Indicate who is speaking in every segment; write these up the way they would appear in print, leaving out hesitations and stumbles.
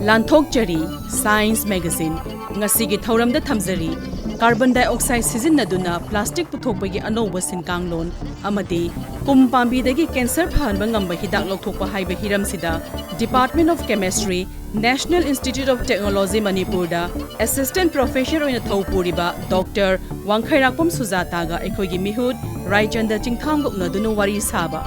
Speaker 1: Lanthokjari Science Magazine ngasigi thauramda thamjari carbon dioxide sijinnaduna plastic puthokpagi anouba sinkaanglon amadi pambi dagi cancer phahanba ngmba hidak lwthokpa haiba hiramsida Department of Chemistry National Institute of Technology Manipur da Assistant Professor oina thopuriba Dr. Wangkheirakpam Sujata ga ekhoigi mihut Raichanda Chingtham goknaduna wari saba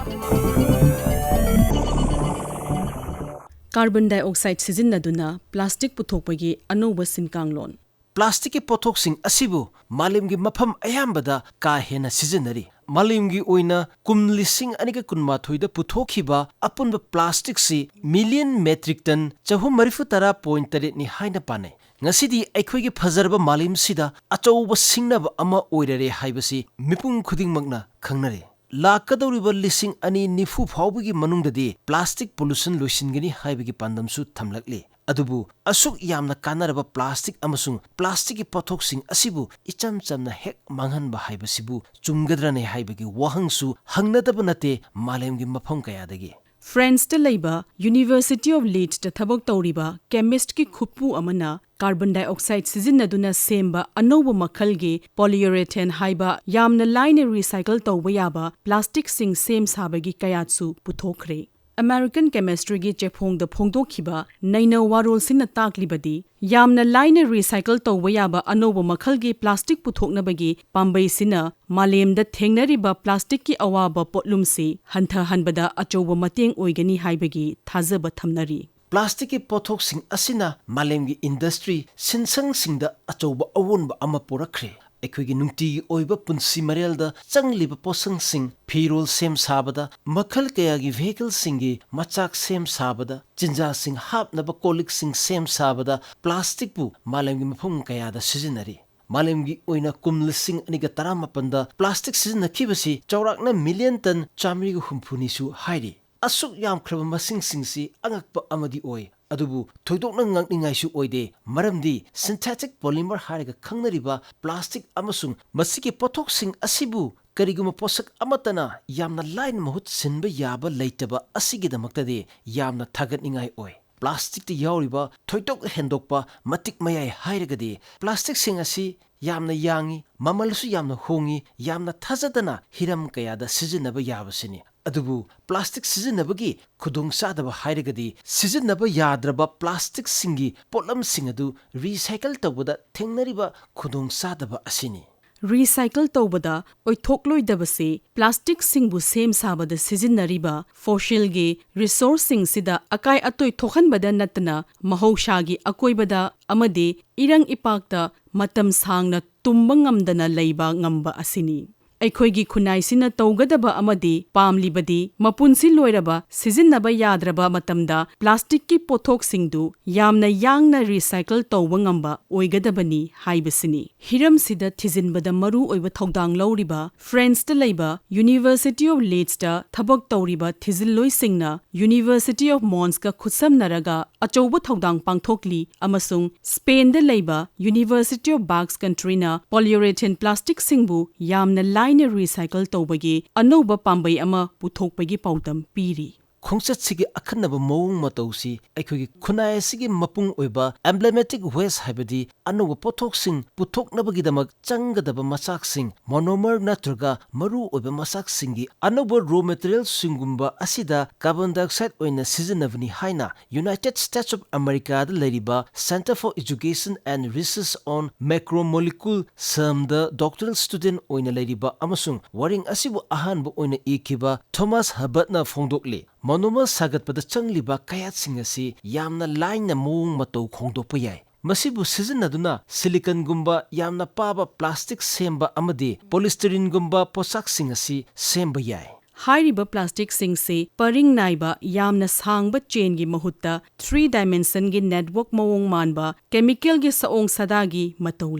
Speaker 1: Carbon dioxide sijinnaduna plastic puthokpagi anouba sinkaanglon
Speaker 2: Plastic ki pothok asibu malimgi mafam ayambada ka hena sijinnari malimgi oina kumlising anika kunmathoida puthokhiba apunba plastic si million metric ton 340.8 ni haina pane ngasidi aikhoigi phajarba malim sida achouba singnaba ama oirare haibasi mipung khudingmakna khangnare lakadoriba lising ani nifu phawbigi manungdadi plastic pollution loisingani haibigi pandamsu thamlakli adubu asuk yamna kanaraba plastic amasung plastic ki pothoksing asibu icham chamna hek manghanba haibasibu chumgadrane haibigi wahangsu hangnadaba nate malemgi mafam kayadagi
Speaker 1: France ta leiba University of Leeds ta thabok tawriba chemist ki khuppu amana carbon dioxide sijinnaduna semba anouba makhalgi polyurethane haiba yamna line recycle tawba yaba plastic sing sem sabagi kayatsu puthokre American chemistry gi chephong da phongdokhiba naina warol sinna taklibadi yamna line recycle tawba yaba anouba makhalgi plastic puthoknabagi pambai sina malem da thengnariba plastic ki awaba potlumsi hantha hanbada achoba mateng oigani haibagi thajaba thamnari
Speaker 2: Plastic ki pothok asina malemgi industry sinsang singda achoba awonba ama porakhre ekhoigi nungti oiba punsi marelda changliba posang sing phirol sem sabada makhal kayagi vehicle singi machak sem sabada chinja sing hapnaba kolik sing sem sabada plastic bu malemgi mafum kayada sijinnari malemgi oina kumlising aniga taramapanda plastic sijinnakibasi chawrakna million ton 150 su hairi asuk yam khraba masing singsi angakpa amadi oi adubu thoidokna ngakningai su oide maramdi synthetic polymer hariga khangnariba plastic amasung masiki pothok sing asibu kariguma posak amatana yamna line mahut sinba yaba leitaba asigidamaktade yamna thagatningai oi plastic ti yauriba thoidok hendokpa matik mayai hairagadi plastic sing asi yamna yangi mamalsu yamna hongi yamna thajadana hiram kayada sijinaba yabasini adubu plastic sijinnabagi khudong sadaba hairagadi sijinnaba yadraba plastic singi potlam singadu recycle tawbada thengnariba khudong sadaba asini
Speaker 1: recycle tawbada oithokloidabase plastic singbu sem sabada sijinnariba fossil ge resource sing sida akai atoi thokhanbada natna mahoshagi akoibada amade irang ipakta matam sangna tumbangamdana leiba ngmba asini Aikhoigi khunaisina tawgadaba amadi pamlibadi mapunsi loiraba sijinnaba yadraba matamda plastic ki pothok singdu yamna yangna recycle tawba ngamba oigadabani haibasini hiram sida thijinbada maru oiba thodang lawriba France ta leiba University of Leeds ta thabak tawriba thijilloi singna University of Mons ka khutsam naraga achouba thodang pangthokli amasung Spain da leiba University of Basque country na polyurethane plastic singbu yamna line recycle tawbagi anouba pambai ama puthokpagi pautam piri
Speaker 2: khongchat sigi akhanaba mawung matausi aikhogi khunai sigi mapung oiba emblematic waste haibadi anouba pothok sing puthoknabagi damak changadaba machak sing monomer natraga maru oiba machak singi anouba raw material singumba asida carbon dioxide oina sijinnabani haina United States of America da leriba Center for Education and Research on Macromolecule samda doctoral student oina leriba amasung waring asibu ahanba oina ikiba Thomas Herbert na phongdokle monomer sagatpada changliba kayat singasi yamna line na mung matau khongdokpa yai masibu sijinnaduna silicon gumba yamna paba plastic semba amadi polystyrene gumba posak singasi semba yai
Speaker 1: Hairiba plastic singse paring naiba yamna sangba chain gi mahutta 3 dimension gi network mawong manba chemical gi saong sadagi matau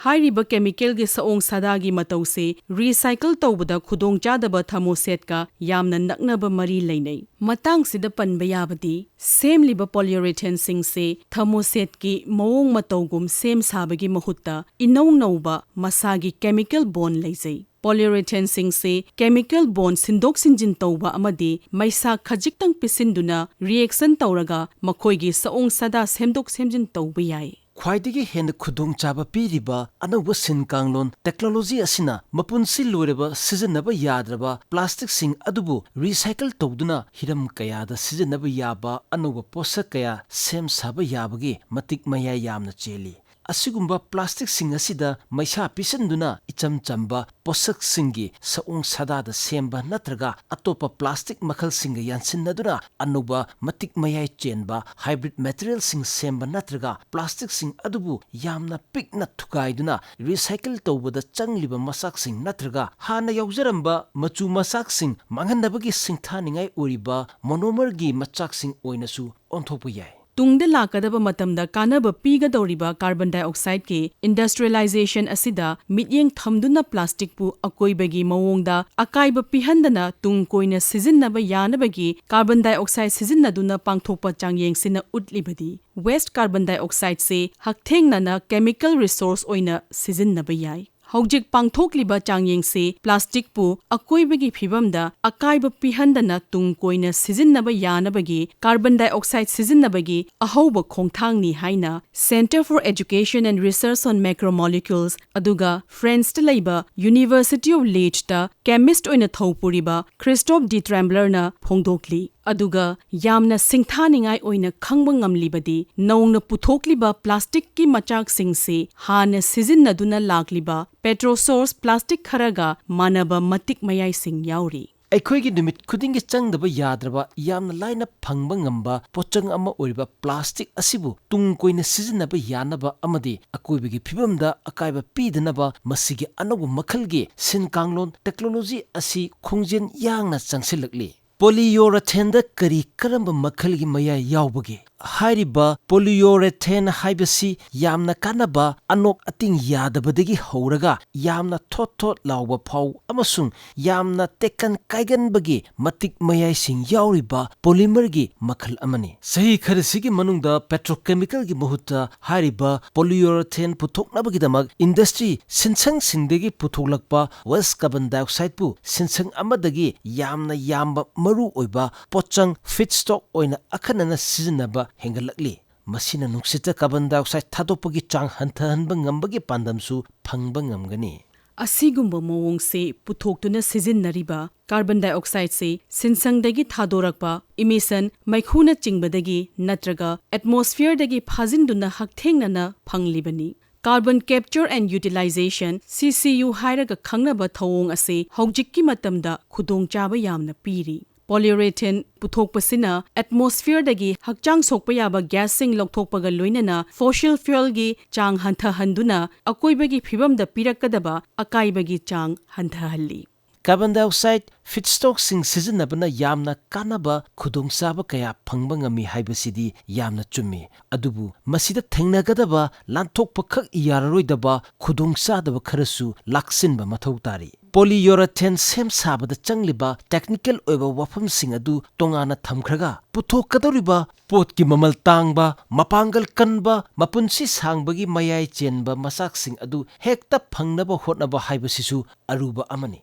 Speaker 1: Hairiba chemical ge saong sadagi matause recycle tawbada khudong chadaba thermoset ka yamna naknaba mari leinai matang sida panba yabadi semliba polyurethane singse thermoset ki mawong matawgum sem sabagi mahutta inong nauba masagi chemical bond leijai Polyurethane singse chemical bond sindok sinjin tauba amadi maisa khajiktang pisinduna reaction tauraga makhoigi saong sada semdok semjin tauba yai.
Speaker 2: ख्वाइदगी हेन खुदोंग चाबा पीरिबा अनौबा सिनकांगलोन technology असिना मपुनसि लोरेबा सिजनबा याद्रबा plastic सिंग अदुबु recycle तौदुना Hiram कयादा सिजनबा याबा अनौबा पोषक कया same साबा याबगी मतिक मया यामना चेली असिगुम्बा plastic सिंग असिदा मैसा पिसंदुना इचम चंबा पोषक सिंगी सउंग सदादा Semba नत्रगा अतोपा plastic मखल सिंग यानसिन्नदुना अनौबा मतिक मया चेनबा hybrid material सिंग Semba नत्रगा plastic सिंग अदुबु यामना पिकना थुकाइदुना रिसाइकल तौबदा चंगलिबा मसाक सिंग नत्रगा हाना यौजरंबा मचु मसाक सिंग मांगनबगी सिंगथानिंगाई ओरिबा मोनोमरगी मचाक सिंग ओइनसु ओंथोपु याय.
Speaker 1: तुंगदा लाकदबा मतमदा कानबा पीगदौरिबा कार्बन डाइऑक्साइड के इंडस्ट्रियलाइजेशन असिदा मित्येंग थमदुना प्लास्टिक पु अकोइबगी मवोंगदा अकाइबा पिहंदना तुंग कोइना सिजिन्नबा यानबगी कार्बन डाइऑक्साइड सिजिन्नदुना पांगथोपा चांगयेंगसिना उटलिबदी वेस्ट कार्बन डाइऑक्साइड से हकथेंगनाना केमिकल रिसोर्स ओइना सिजिन्नबा याय. हौजिक पांगथोकलिबा चांगयेंगसे प्लास्टिक पु अकोइबगी फिबमदा अकाइबा पिहंदना तुंग कोइना सिजिन्नबा यानबगी कार्बन डाइऑक्साइड सिजिन्नबगी अहौबा खोंगथांगनी हाइना centre for education and research on macromolecules अदुगा फ्रांस लैबा यूनिवर्सिटी ऑफ लीड्सता केमिस्ट ओइना थौपुरिबा क्रिस्टोफ डी ट्रेम्बलरना फोंदोकली. अदुगा यामना सिंगथानिंगाई ओइना खंगबा ngamlibadi नौंगना पुथोकलिबा प्लास्टिक की मचाक सिंगसे हाना सिजिन्नदुना लागलिबा पेट्रोसोर्स प्लास्टिक खरगा मानबा मतिक मयाई सिंग याउरी.
Speaker 2: अखोइगी निमित खुदिंगी चंगदबा याद्रबा यामना लाइना फंगबा ngamba पोचंग अमा ओरिबा प्लास्टिक असिबु तुंग कोइना सिजिन्नबा यानबा अमदि अकोइबगी फिबमदा अकाइबा पीदनबा मसिगी अनौबा मखलगी सिनकांगलोन टेक्नोलॉजी असि खोंजेन यांगना चंगसिलकली. पोलियोरेथेन करी करंब मखलगी मया यावबगे हाइरिबा पोलियोरेथेन हाइबसी यामना कानबा अनोक अतिंग यादबदगी हौरगा यामना थोत थोत लावबा फाव अमसुंग यामना तेकन काइगनबगी मतिक मयाइसिंग यावरिबा पोलिमरगी मखल अमनी. सही खरसिगी मनुंगदा पेट्रोकेमिकल गी मुहुत्ता हाइरिबा पोलियोरेथेन पुथोकनबगीदमक इंडस्ट्री सिनसंग सिंगदगी पुथोकलकपा वेस्ट कार्बन डाइऑक्साइड पु सिनसंग अमदगी यामना यामबा मरु ओइबा पोचंग फीडस्टॉक ओइना अखनना सिजिन्नबा हेंगलकली. मसिना नुक्सिता कार्बन डाइऑक्साइड थादोपगी चांग हंथहनबा ngambagi pandamsu phangba ngamgani.
Speaker 1: असिगुम्बा मवोंगसे पुथोक्तुना सिजिन्नरिबा कार्बन डाइऑक्साइड से सिनसंगदगी थादोरकपा इमिशन मैखुना चिंगबदगी नत्रगा एटमॉस्फेयरदगी फाजिनदुना हकथेंगनना फंगलिबनी. Carbon capture and utilization CCU हाइरगा खंगनबा थवोंग असे हौजिक्की मतमदा खुदोंचाबा यामना पीरी. पोलियुरेथेन पुथोकपसिना एटमॉस्फेयरदगी हकचांग सोकपा याबा गैसिंग लौथोकपगा लोइनना फॉसिल फ्यूल चांग हंथहंदुना अकोइबगी फिबमदा पिरक्कदबा अकाइबगी चांग हंथहल्ली.
Speaker 2: कार्बन डाइऑक्साइड फीडस्टॉक सिंग सिजिन्नबना यामना कानबा खुदोंचाबा कया फंगबा ngami हाइबसिदी यामना चुम्मी. अदुबु मसिदा थेंगनगदबा लांथोकपा खक याररोइदबा खुदोंचादबा खरसु लाक्सिनबा मथौ तारी. पोलियोरेथेन सेम साबदा चंगलिबा टेक्निकल ओइबा वफमसिंग अदु तोंगाना थमखरगा पुथोकदौरिबा पोतकी ममल तांगबा मपांगल कनबा मपुनसी सांगबगी मयाई चेनबा मसाकसिंग अदु हेक्ता फंगनबा होटनबा हाइबसिसु अरुबा अमनी.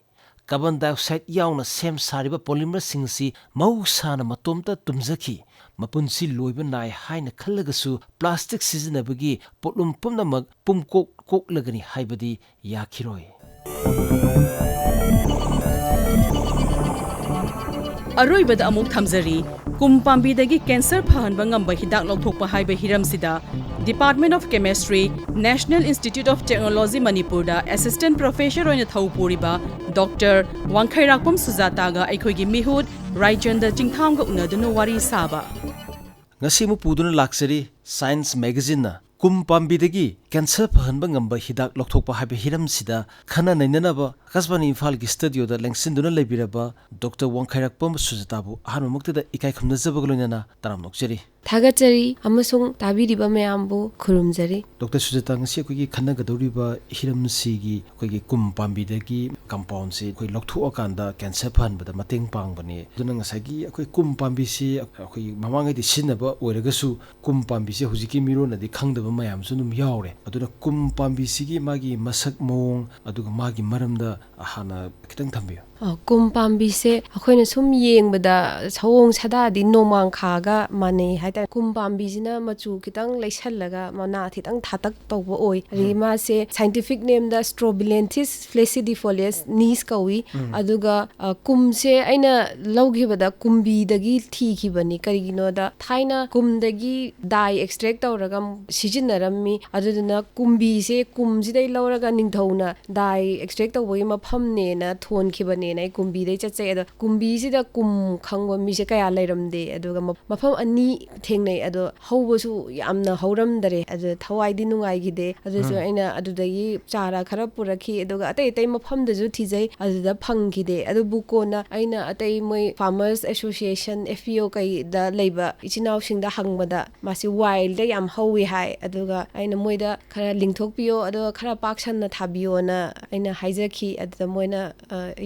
Speaker 2: कार्बन डाइऑक्साइड याउना सेम सारिबा पॉलीमर सिंगसी मौसाना मतोमता तुमजखी मपुनसी लोइबा नाय हाइना खल्लगसु प्लास्टिक सिजिन्नबगी पोटलुम पुमनमक पुमकोक कोकलगनी हाइबदी याखिरोय.
Speaker 1: अरोइबदा अमुक थमजरी कुम पांबीदगी कैंसर फहनबा ngamba हिदाक लौथोकपा हाइबा हिरमसिदा department of chemistry national institute of technology Manipur assistant professor ओइना थौपुरिबा डॉक्टर वांखैराकपम सुजातागा अखोइगी मिहुत राइचंदा चिंगथामगा उनदुना वारी साबा.
Speaker 2: ngasi mu puduna laksari science magazine na kum pambidagi cancer phahanba ngamba hidak lokthokpa haibe hiram sida khana nainanaba Akashvani Imphal gi studio da lengsinduna lebiraba Dr. Wangkheirakpam Sujata hanumukta da ikai khumna jabagloinana taram nokjeri.
Speaker 3: थागचरी अमसुंग ताबिरिबा मयामबु खुरुमजरी.
Speaker 2: Doctor Sujata ngasi akoigi khanagadoriba hiramsigi akoigi kum pambidagi compound se akoi lokthokakanda cancer phanbada mateng pangbani. Duna ngasagi akoi kum pambi si akoi mamangai di sinaba oiragasu kum pambi se hujiki mirona di khangdaba mayam su num yaure. Aduna kum pambi sigi magi masak mong aduga magi maramda ꯍꯥꯟꯅ ꯈꯤꯇꯪ ꯊꯝꯕꯤꯌꯨ
Speaker 3: ꯀꯨꯝ ꯄꯥꯝꯕꯤꯁꯦ ꯑꯩꯈꯣꯏꯅ ꯁꯨꯝ ꯌꯦꯡꯕꯗ ꯁꯑꯣꯡ ꯁꯥꯗꯥꯗꯤ ꯅꯣꯡꯃꯥꯡꯈꯥꯒ ꯃꯥꯟꯅꯩ ꯍꯥꯏꯇꯥꯔꯦ ꯀꯨꯝ ꯄꯥꯝꯕꯤꯁꯤꯅ ꯃꯆꯨ ꯈꯤꯇꯪ ꯂꯩꯁꯜꯂꯒ ꯃꯅꯥ ꯈꯤꯇꯪ ꯊꯥꯇꯛ ꯇꯧꯕ ꯑꯣꯏ ꯑꯗꯒꯤ ꯃꯥꯁꯦ ꯁꯥꯏꯟꯇꯤꯐꯤꯛ ꯅꯦꯝꯗ ꯁꯇ꯭ꯔꯣꯕꯤꯂꯦꯟꯊꯤꯁ ꯐ꯭ꯂꯦꯁꯤꯗꯤꯐꯣꯂꯤꯌꯁ ꯅꯤꯁ ꯀꯧꯏ ꯑꯗꯨꯒ ꯀꯨꯝꯁꯦ ꯑꯩꯅ ꯂꯧꯈꯤꯕꯗ ꯀꯨꯝꯕꯤꯗꯒꯤ ꯊꯤꯈꯤꯕꯅꯤ ꯀꯔꯤꯒꯤꯅꯣꯗ ꯊꯥꯏꯅ ꯀꯨꯝꯗꯒꯤ ꯗꯥꯏ ꯑꯦꯛꯁꯇ꯭ꯔꯦꯛ ꯇꯧꯔꯒ ꯁꯤꯖꯤꯟꯅꯔꯝꯃꯤ ꯑꯗꯨꯗꯨꯅ ꯀꯨꯝꯕꯤꯁꯦ ꯀꯨꯝꯁꯤꯗꯩ ꯂꯧꯔꯒ ꯅꯤꯡꯊꯧꯅ ꯗꯥꯏ ꯑꯦꯛꯁꯇ꯭ꯔꯦꯛ ꯇꯧꯕꯒꯤ ꯃꯐꯝꯅꯦꯅ ꯊꯣꯟꯈꯤꯕꯅꯦꯅ ꯑꯩ ꯀꯨꯝꯕꯤꯗꯩ ꯆꯠꯆꯩ ꯑꯗꯣ ꯀꯨꯝꯕꯤꯁꯤꯗ ꯀꯨꯝ ꯈꯪꯕ ꯃꯤꯁꯦ ꯀꯌꯥ ꯂꯩꯔꯝꯗꯦ ꯑꯗꯨꯒ ꯃꯐꯝ ꯑꯅꯤ ꯊꯦꯡꯅꯩ ꯑꯗꯣ ꯍꯧꯕꯁꯨ ꯌꯥꯝꯅ ꯍꯧꯔꯝꯗꯔꯦ ꯑꯗꯨ ꯊꯋꯥꯏꯗꯤ ꯅꯨꯡꯉꯥꯏꯈꯤꯗꯦ ꯑꯗꯨꯁꯨ ꯑꯩꯅ ꯑꯗꯨꯗꯒꯤ ꯆꯥꯔꯥ ꯈꯔ ꯄꯨꯔꯛꯈꯤ ꯑꯗꯨꯒ ꯑꯇꯩ ꯑꯇꯩ ꯃꯐꯝꯗꯁꯨ ꯊꯤꯖꯩ ꯑꯗꯨꯗ ꯐꯪꯈꯤꯗꯦ ꯑꯗꯨꯕꯨ ꯀꯣꯟꯅ ꯑꯩꯅ ꯑꯇꯩ ꯃꯣꯏ ꯐꯥꯔꯃꯔꯁ ꯑꯦꯁꯣꯁꯤꯌꯦꯁꯟ FPO ꯀꯩꯗ ꯂꯩꯕ ꯏꯆꯤꯟ ꯏꯅꯥꯎꯁꯤꯡꯗ ꯍꯪꯕꯗ ꯃꯥꯁꯤ ꯋꯥꯏꯜꯗ ꯌꯥꯝ ꯍꯧꯋꯤ ꯍꯥꯏ ꯑꯗꯨꯒ ꯑꯩꯅ ꯃꯣꯏꯗ ꯈꯔ ꯂꯤꯡꯊꯣꯛꯄꯤꯌꯣ ꯑꯗꯨꯒꯈꯔ ꯄꯥꯛꯁꯟꯅ ꯊꯥꯕꯤꯌꯣꯅ ꯑꯩꯅ ꯍꯥꯏꯖꯈꯤ ꯑꯗꯨꯗ ꯃꯣꯏꯅ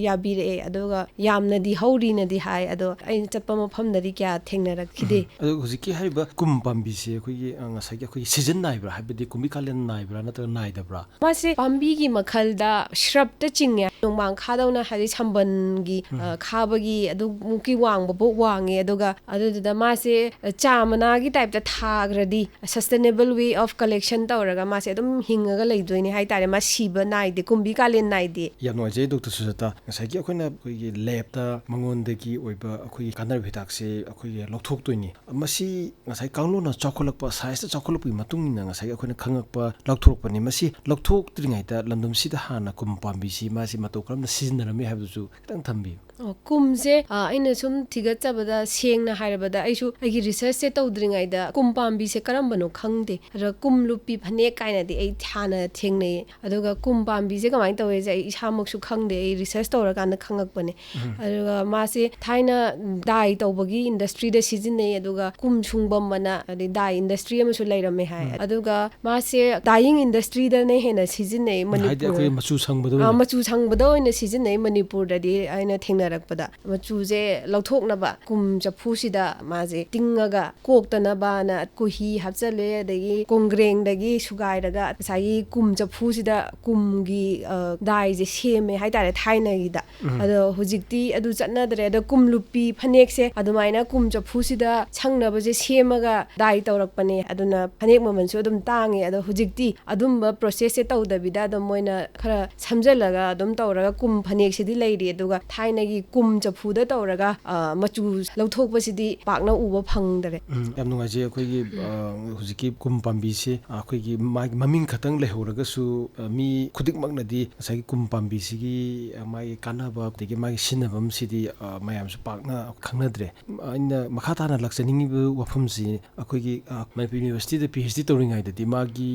Speaker 3: ꯌꯥꯕꯤꯔꯛꯑꯦ ꯑꯗꯨꯒ ꯌꯥꯝꯅꯗꯤ ꯍꯧꯔꯤꯅꯗꯤ ꯍꯥꯏ ꯑꯗꯣ ꯑꯩꯅ ꯆꯠꯄ ꯃꯐꯝꯗꯗꯤ ꯀꯌꯥ ꯊꯦꯡꯅꯔꯛꯈꯤꯗꯦ
Speaker 2: ꯑꯗꯣ ꯍꯧꯖꯤꯛꯀꯤ ꯍꯥꯏꯔꯤꯕ ꯀꯨꯝ ꯄꯥꯝꯕꯤꯁꯦ ꯑꯩꯈꯣꯏꯒꯤ ꯉꯁꯥꯏꯒꯤ ꯑꯩꯈꯣꯏꯒꯤ ꯁꯤꯖꯟ ꯅꯥꯏꯕ꯭ꯔꯥ ꯍꯥꯏꯕꯗꯤ ꯀꯨꯝꯕꯤ ꯀꯥꯂꯦꯟ ꯅꯥꯏꯕ꯭ꯔꯥ ꯅꯠꯇ꯭ꯔꯒ ꯅꯥꯏꯗꯕ꯭ꯔꯥ
Speaker 3: ꯃꯥꯁꯦ ꯄꯥꯝꯕꯤꯒꯤ ꯃꯈꯜꯗ ꯁ꯭ꯔꯕꯇ ꯆꯤꯡꯉꯦ ꯅꯣꯡꯃꯥꯡꯈꯥꯗꯧꯅ ꯍꯥꯏꯗꯤ ꯁꯝꯕꯟꯒꯤ ꯈꯥꯕꯒꯤ ꯑꯗꯨꯃꯨꯛꯀꯤ ꯋꯥꯡꯕꯐꯥꯎ ꯋꯥꯡꯉꯦ ꯑꯗꯨꯒ ꯑꯗꯨꯗꯨꯗ ꯃꯥꯁꯦ ꯆꯥ ꯃꯅꯥꯒꯤ ꯇꯥꯏꯞꯇ ꯊꯥꯈ꯭ꯔꯗꯤ ꯁꯁꯇꯦꯅꯦꯕꯜ ꯋꯦ ꯑꯣꯐ ꯀꯂꯦꯛꯁꯟ ꯇꯧꯔꯒ ꯃꯥꯁꯦ ꯑꯗꯨꯝ ꯍꯤꯡꯉꯒ ꯂꯩꯗꯣꯏꯅꯦ ꯍꯥꯏꯇꯥꯔꯦ ꯃꯥ ꯁꯤꯕ ꯅꯥꯏꯗꯦ ꯀꯨꯝꯕꯤ ꯀꯥꯂꯦꯟ ꯅꯥꯏꯗꯦ
Speaker 2: ꯌꯥꯝ ꯅꯨꯡꯉꯥꯏꯖꯩ ꯗꯣꯛꯇꯔ ꯁꯨꯖꯥꯇꯥ ꯉꯁꯥꯏꯒꯤ ꯑꯩꯈꯣꯏꯅ ꯑꯩꯈꯣꯏꯒꯤ ꯂꯦꯕꯇ ꯃꯉꯣꯟꯗꯒꯤ ꯑꯣꯏꯕ ꯑꯩꯈꯣꯏꯒꯤ ꯀꯥꯟꯅꯕ ꯍꯤꯗꯥꯛꯁꯦ ꯑꯩꯈꯣꯏꯒꯤ ꯂꯧꯊꯣꯛꯇꯣꯏꯅꯤ ꯃꯁꯤ ꯉꯁꯥꯏ ꯀꯥꯡꯂꯣꯟꯅ ꯆꯥꯎꯈꯠꯂꯛꯄ ꯁꯥꯏꯟꯁꯇ ꯆꯥꯎꯈꯠꯂꯛꯄꯒꯤ ꯃꯇꯨꯡ ꯏꯟꯅ ꯉꯁꯥꯏꯒꯤ ꯑꯩꯈꯣꯏꯅ ꯈꯪꯉꯛꯄ ꯂꯧꯊꯣꯔꯛꯄꯅꯤ ꯃꯁꯤ ꯂꯧꯊꯣꯛꯇ꯭ꯔꯤꯉꯩꯗ ꯂꯝꯗꯝꯁꯤꯗ ꯍꯥꯟꯅ ꯀꯨꯝ ꯄꯥꯝꯕꯤꯁꯤ ꯃꯥꯁꯤ ꯃꯇꯧ ꯀꯔꯝꯅ ꯁꯤꯖꯤꯟꯅꯔꯝꯃꯤ ꯍꯥꯏꯕꯗꯨꯁꯨ ꯈꯤꯇꯪ ꯊꯝꯕꯤꯌꯨ
Speaker 3: ꯀꯨꯝꯁꯦ ꯑꯩꯅ ꯁꯨꯝ ꯊꯤꯒꯠꯆꯕꯗ ꯁꯦꯡꯅ ꯍꯥꯏꯔꯕꯗ ꯑꯩꯁꯨ ꯑꯩꯒꯤ ꯔꯤꯁꯔꯁꯁꯦ ꯇꯧꯗ꯭ꯔꯤꯉꯩꯗ ꯀꯨꯝ ꯄꯥꯝꯕꯤꯁꯦ ꯀꯔꯝꯕꯅꯣ ꯈꯪꯗꯦ ꯑꯗ ꯀꯨꯝ ꯂꯨꯞꯄꯤ ꯐꯅꯦꯛ ꯀꯥꯏꯅꯗꯤ ꯑꯩ ꯍꯥꯟꯅ ꯊꯦꯡꯅꯩ ꯑꯗꯨꯒ ꯀꯨꯝ ꯄꯥꯝꯕꯤꯁꯦ ꯀꯃꯥꯏꯅ ꯇꯧꯋꯦꯁꯦ ꯑꯩ ꯏꯁꯥꯃꯛꯁꯨ ꯈꯪꯗꯦ ꯑꯩ ꯔꯤꯁꯔꯁ ꯇꯧꯔꯀꯥꯟꯗ ꯈꯪꯉꯛꯄꯅꯦ ꯑꯗꯨꯒ ꯃꯥꯁꯦ ꯊꯥꯏꯅ ꯗꯥꯏ ꯇꯧꯕꯒꯤ ꯏꯟꯗꯁꯇ꯭ꯔꯤꯗ ꯁꯤꯖꯤꯟꯅꯩ ꯑꯗꯨꯒ ꯀꯨꯝ ꯁꯨꯡꯕꯝ ꯑꯅ ꯑꯗꯩ ꯗꯥꯏ ꯏꯟꯗꯁꯇ꯭ꯔꯤ ꯑꯃꯁꯨ ꯂꯩꯔꯝꯃꯦ ꯍꯥꯏ ꯑꯗꯨꯒ ꯃꯥꯁꯦ ꯗꯥꯏꯌꯤꯡ ꯏꯟꯗꯁꯇ꯭ꯔꯤꯗꯅ ꯍꯦꯟꯅ ꯁꯤꯖꯤꯟꯅꯩ
Speaker 2: ꯍꯥꯏꯗꯤ ꯑꯩꯈꯣꯏ ꯃꯆꯨ ꯁꯪꯕꯗ
Speaker 3: ꯃꯆꯨ ꯁꯪꯕꯗ ꯑꯣꯏꯅ ꯁꯤꯖꯤꯟꯅꯩ ꯃꯅꯤꯄꯨꯔꯗꯗꯤ ꯑꯩꯅ ꯊꯦꯡꯅꯔꯛꯄꯗ ꯃꯆꯨꯁꯦ ꯂꯧꯊꯣꯛꯅꯕ ꯀꯨꯝ ꯆꯐꯨꯁꯤꯗ ꯃꯥꯁꯦ ꯇꯤꯡꯉꯒ ꯀꯣꯛꯇꯅꯕꯅ ꯀꯨꯍꯤ ꯍꯥꯞꯆꯜꯂꯦ ꯑꯗꯒꯤ ꯀꯣꯡꯒ꯭ꯔꯦꯡꯗꯒꯤ ꯁꯨꯒꯥꯏꯔꯒ ꯉꯁꯥꯏꯒꯤ ꯀꯨꯝ ꯆꯐꯨꯁꯤꯗ ꯀꯨꯝꯒꯤ ꯗꯥꯏꯁꯦ ꯁꯦꯝꯃꯦ ꯍꯥꯏꯇꯥꯔꯦ ꯊꯥꯏꯅꯒꯤꯗ ꯑꯗꯣ ꯍꯧꯖꯤꯛꯇꯤ ꯑꯗꯨ ꯆꯠꯅꯗ꯭ꯔꯦ ꯑꯗꯣ ꯀꯨꯝ ꯂꯨꯞꯄꯤ ꯐꯅꯦꯛꯁꯦ ꯑꯗꯨꯃꯥꯏꯅ ꯀꯨꯝ ꯆꯐꯨꯁꯤꯗ ꯁꯪꯅꯕꯁꯦ ꯁꯦꯝꯃꯒ ꯗꯥꯏ ꯇꯧꯔꯛꯄꯅꯦ ꯑꯗꯨꯅ ꯐꯅꯦꯛ ꯃꯃꯜꯁꯨ ꯑꯗꯨꯝ ꯇꯥꯡꯉꯦ ꯑꯗꯣ ꯍꯧꯖꯤꯛꯇꯤ ꯑꯗꯨꯝꯕ ꯄ꯭ꯔꯣꯁꯦꯁꯁꯦ ꯇꯧꯗꯕꯤꯗ ꯑꯗꯨꯝ ꯃꯣꯏꯅ ꯈꯔ ꯁꯝꯖꯜꯂꯒ ꯑꯗꯨꯝ ꯇꯧꯔꯒ ꯀꯨꯝ ꯐꯅꯦꯛꯁꯤꯗꯤ ꯂꯩꯔꯤ ꯑꯗꯨꯒ ꯊꯥꯏꯅꯒꯤ ꯀꯨꯝ ꯆꯐꯨꯗ ꯇꯧꯔꯒ ꯃꯆꯨ ꯂꯧꯊꯣꯛꯄꯁꯤꯗꯤ ꯄꯥꯛꯅ ꯎꯕ ꯐꯪꯗꯔꯦ
Speaker 2: ꯌꯥꯝ ꯅꯨꯡꯉꯥꯏꯖꯩ ꯑꯩꯈꯣꯏꯒꯤ ꯍꯧꯖꯤꯛꯀꯤ ꯀꯨꯝ ꯄꯥꯝꯕꯤꯁꯤ ꯑꯩꯈꯣꯏꯒꯤ ꯃꯥꯒꯤ ꯃꯃꯤꯡ ꯈꯛꯇꯪ ꯂꯩꯍꯧꯔꯒꯁꯨ ꯃꯤ ꯈꯨꯗꯤꯡꯃꯛꯅꯗꯤ ꯉꯁꯥꯏꯒꯤ ꯀꯨꯝ ꯄꯥꯝꯕꯤꯁꯤꯒꯤ ꯃꯥꯒꯤ ꯀꯥꯟꯅꯕ ꯑꯗꯒꯤ ꯃꯥꯒꯤ ꯁꯤꯖꯤꯟꯅꯐꯝꯁꯤꯗꯤ ꯃꯌꯥꯝꯁꯨ ꯄꯥꯛꯅ ꯈꯪꯅꯗ꯭ꯔꯦ ꯑꯩꯅ ꯃꯈꯥ ꯇꯥꯅ ꯂꯥꯛꯆꯅꯤꯡꯉꯤꯕ ꯋꯥꯐꯝꯁꯤ ꯑꯩꯈꯣꯏꯒꯤ ꯃꯅꯤꯄꯨꯔ ꯌꯨꯅꯤꯚꯔꯁꯤꯇꯤꯗ PhD ꯇꯧꯔꯤꯉꯩꯗꯗꯤ ꯃꯥꯒꯤ